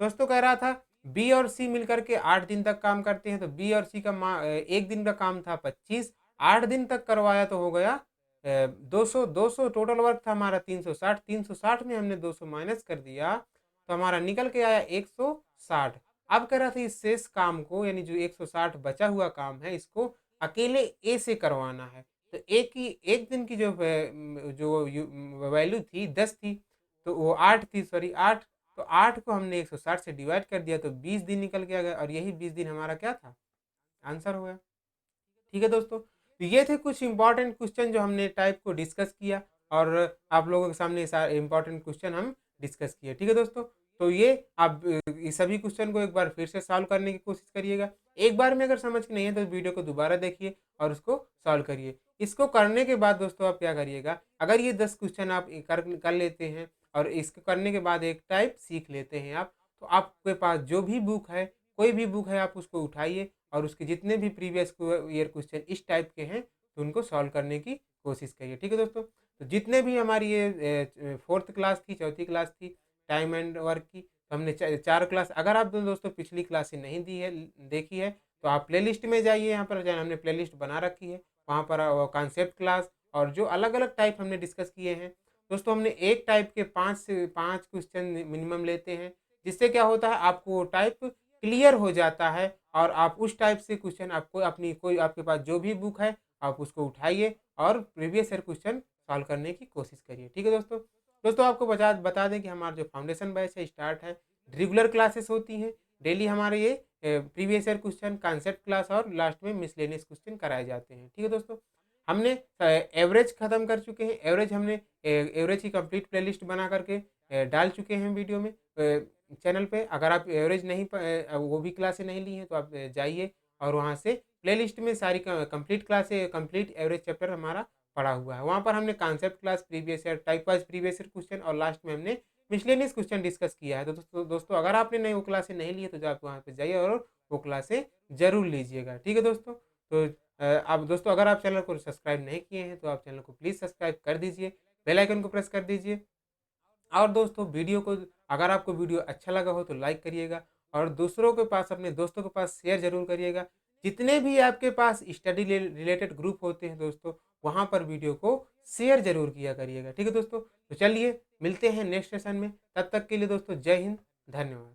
दोस्तों कह रहा था बी और सी मिलकर के 8 दिन तक काम करते हैं, तो बी और सी का एक दिन का काम था 25, 8 दिन तक करवाया तो हो गया 200। 200 टोटल वर्क था हमारा 360, 360 में हमने 200 माइनस कर दिया तो हमारा निकल के आया 160। अब कह रहा था इस शेष काम को, यानी जो 160 बचा हुआ काम है, इसको अकेले ए से करवाना है। तो एक दिन की जो वैल्यू थी 10 थी, तो वो 8 थी, सॉरी 8, तो 8 को हमने 160 से डिवाइड कर दिया तो 20 दिन निकल के आ गया, और यही 20 दिन हमारा क्या था, आंसर हो गया। ठीक है दोस्तों, तो ये थे कुछ इंपॉर्टेंट क्वेश्चन जो हमने टाइप को डिस्कस किया, और आप लोगों के सामने सारे इंपॉर्टेंट क्वेश्चन हम डिस्कस किए। ठीक है दोस्तों, तो ये आप इस सभी क्वेश्चन को एक बार फिर से सॉल्व करने की कोशिश करिएगा। एक बार में अगर समझ में नहीं है तो वीडियो को दोबारा देखिए और उसको सॉल्व करिए। इसको करने के बाद दोस्तों आप क्या करिएगा, अगर ये 10 क्वेश्चन आप कर लेते हैं और इसको करने के बाद एक टाइप सीख लेते हैं आप, तो आपके पास जो भी बुक है, कोई भी बुक है, आप उसको उठाइए और उसके जितने भी प्रीवियस ईयर क्वेश्चन इस टाइप के हैं तो उनको सॉल्व करने की कोशिश करिए। ठीक है दोस्तों, तो जितने भी हमारी ये 4th क्लास थी, 4थी क्लास थी टाइम एंड वर्क की, तो हमने 4 क्लास, अगर आप दोस्तों पिछली क्लास से नहीं दी है, देखी है, तो आप प्लेलिस्ट में जाइए, यहाँ पर हमने प्लेलिस्ट बना रखी है, वहाँ पर कॉन्सेप्ट क्लास और जो अलग अलग टाइप हमने डिस्कस किए हैं दोस्तों, हमने एक टाइप के 5 से 5 क्वेश्चन मिनिमम लेते हैं, जिससे क्या होता है आपको टाइप क्लियर हो जाता है, और आप उस टाइप से क्वेश्चन, आपको अपनी कोई आपके पास जो भी बुक है आप उसको उठाइए और प्रीवियस ईयर क्वेश्चन सॉल्व करने की कोशिश करिए। ठीक है दोस्तों, आपको बता दें कि हमारा जो फाउंडेशन बैच है स्टार्ट है, रेगुलर क्लासेस होती हैं, डेली हमारे ये previous year question, concept class और लास्ट में मिसलेनियस क्वेश्चन कराए जाते हैं। ठीक है दोस्तों, हमने एवरेज ख़त्म कर चुके हैं, एवरेज हमने एवरेज की कंप्लीट प्लेलिस्ट बना करके डाल चुके हैं वीडियो में चैनल पे। अगर आप एवरेज नहीं वो भी क्लासें नहीं ली हैं तो आप जाइए और वहाँ से प्लेलिस्ट में सारी कंप्लीट क्लासें, कंप्लीट एवरेज चैप्टर हमारा पड़ा हुआ है। वहाँ पर हमने concept class, previous year, type wise previous year question और लास्ट में हमने मिसलेनियस क्वेश्चन डिस्कस किया है। तो दोस्तों अगर आपने नहीं वो क्लासें नहीं ली है तो आप वहाँ पे जाइए और वो क्लासें ज़रूर लीजिएगा। ठीक है दोस्तों, तो आप दोस्तों अगर आप चैनल को सब्सक्राइब नहीं किए हैं तो आप चैनल को प्लीज़ सब्सक्राइब कर दीजिए, बेल आइकन को प्रेस कर दीजिए, और दोस्तों वीडियो को, अगर आपको वीडियो अच्छा लगा हो तो लाइक करिएगा और दूसरों के पास, अपने दोस्तों के पास शेयर ज़रूर करिएगा। जितने भी आपके पास स्टडी रिलेटेड ग्रुप होते हैं दोस्तों, वहाँ पर वीडियो को शेयर ज़रूर किया करिएगा। ठीक है दोस्तों, तो चलिए मिलते हैं नेक्स्ट सेशन में, तब तक के लिए दोस्तों जय हिंद, धन्यवाद।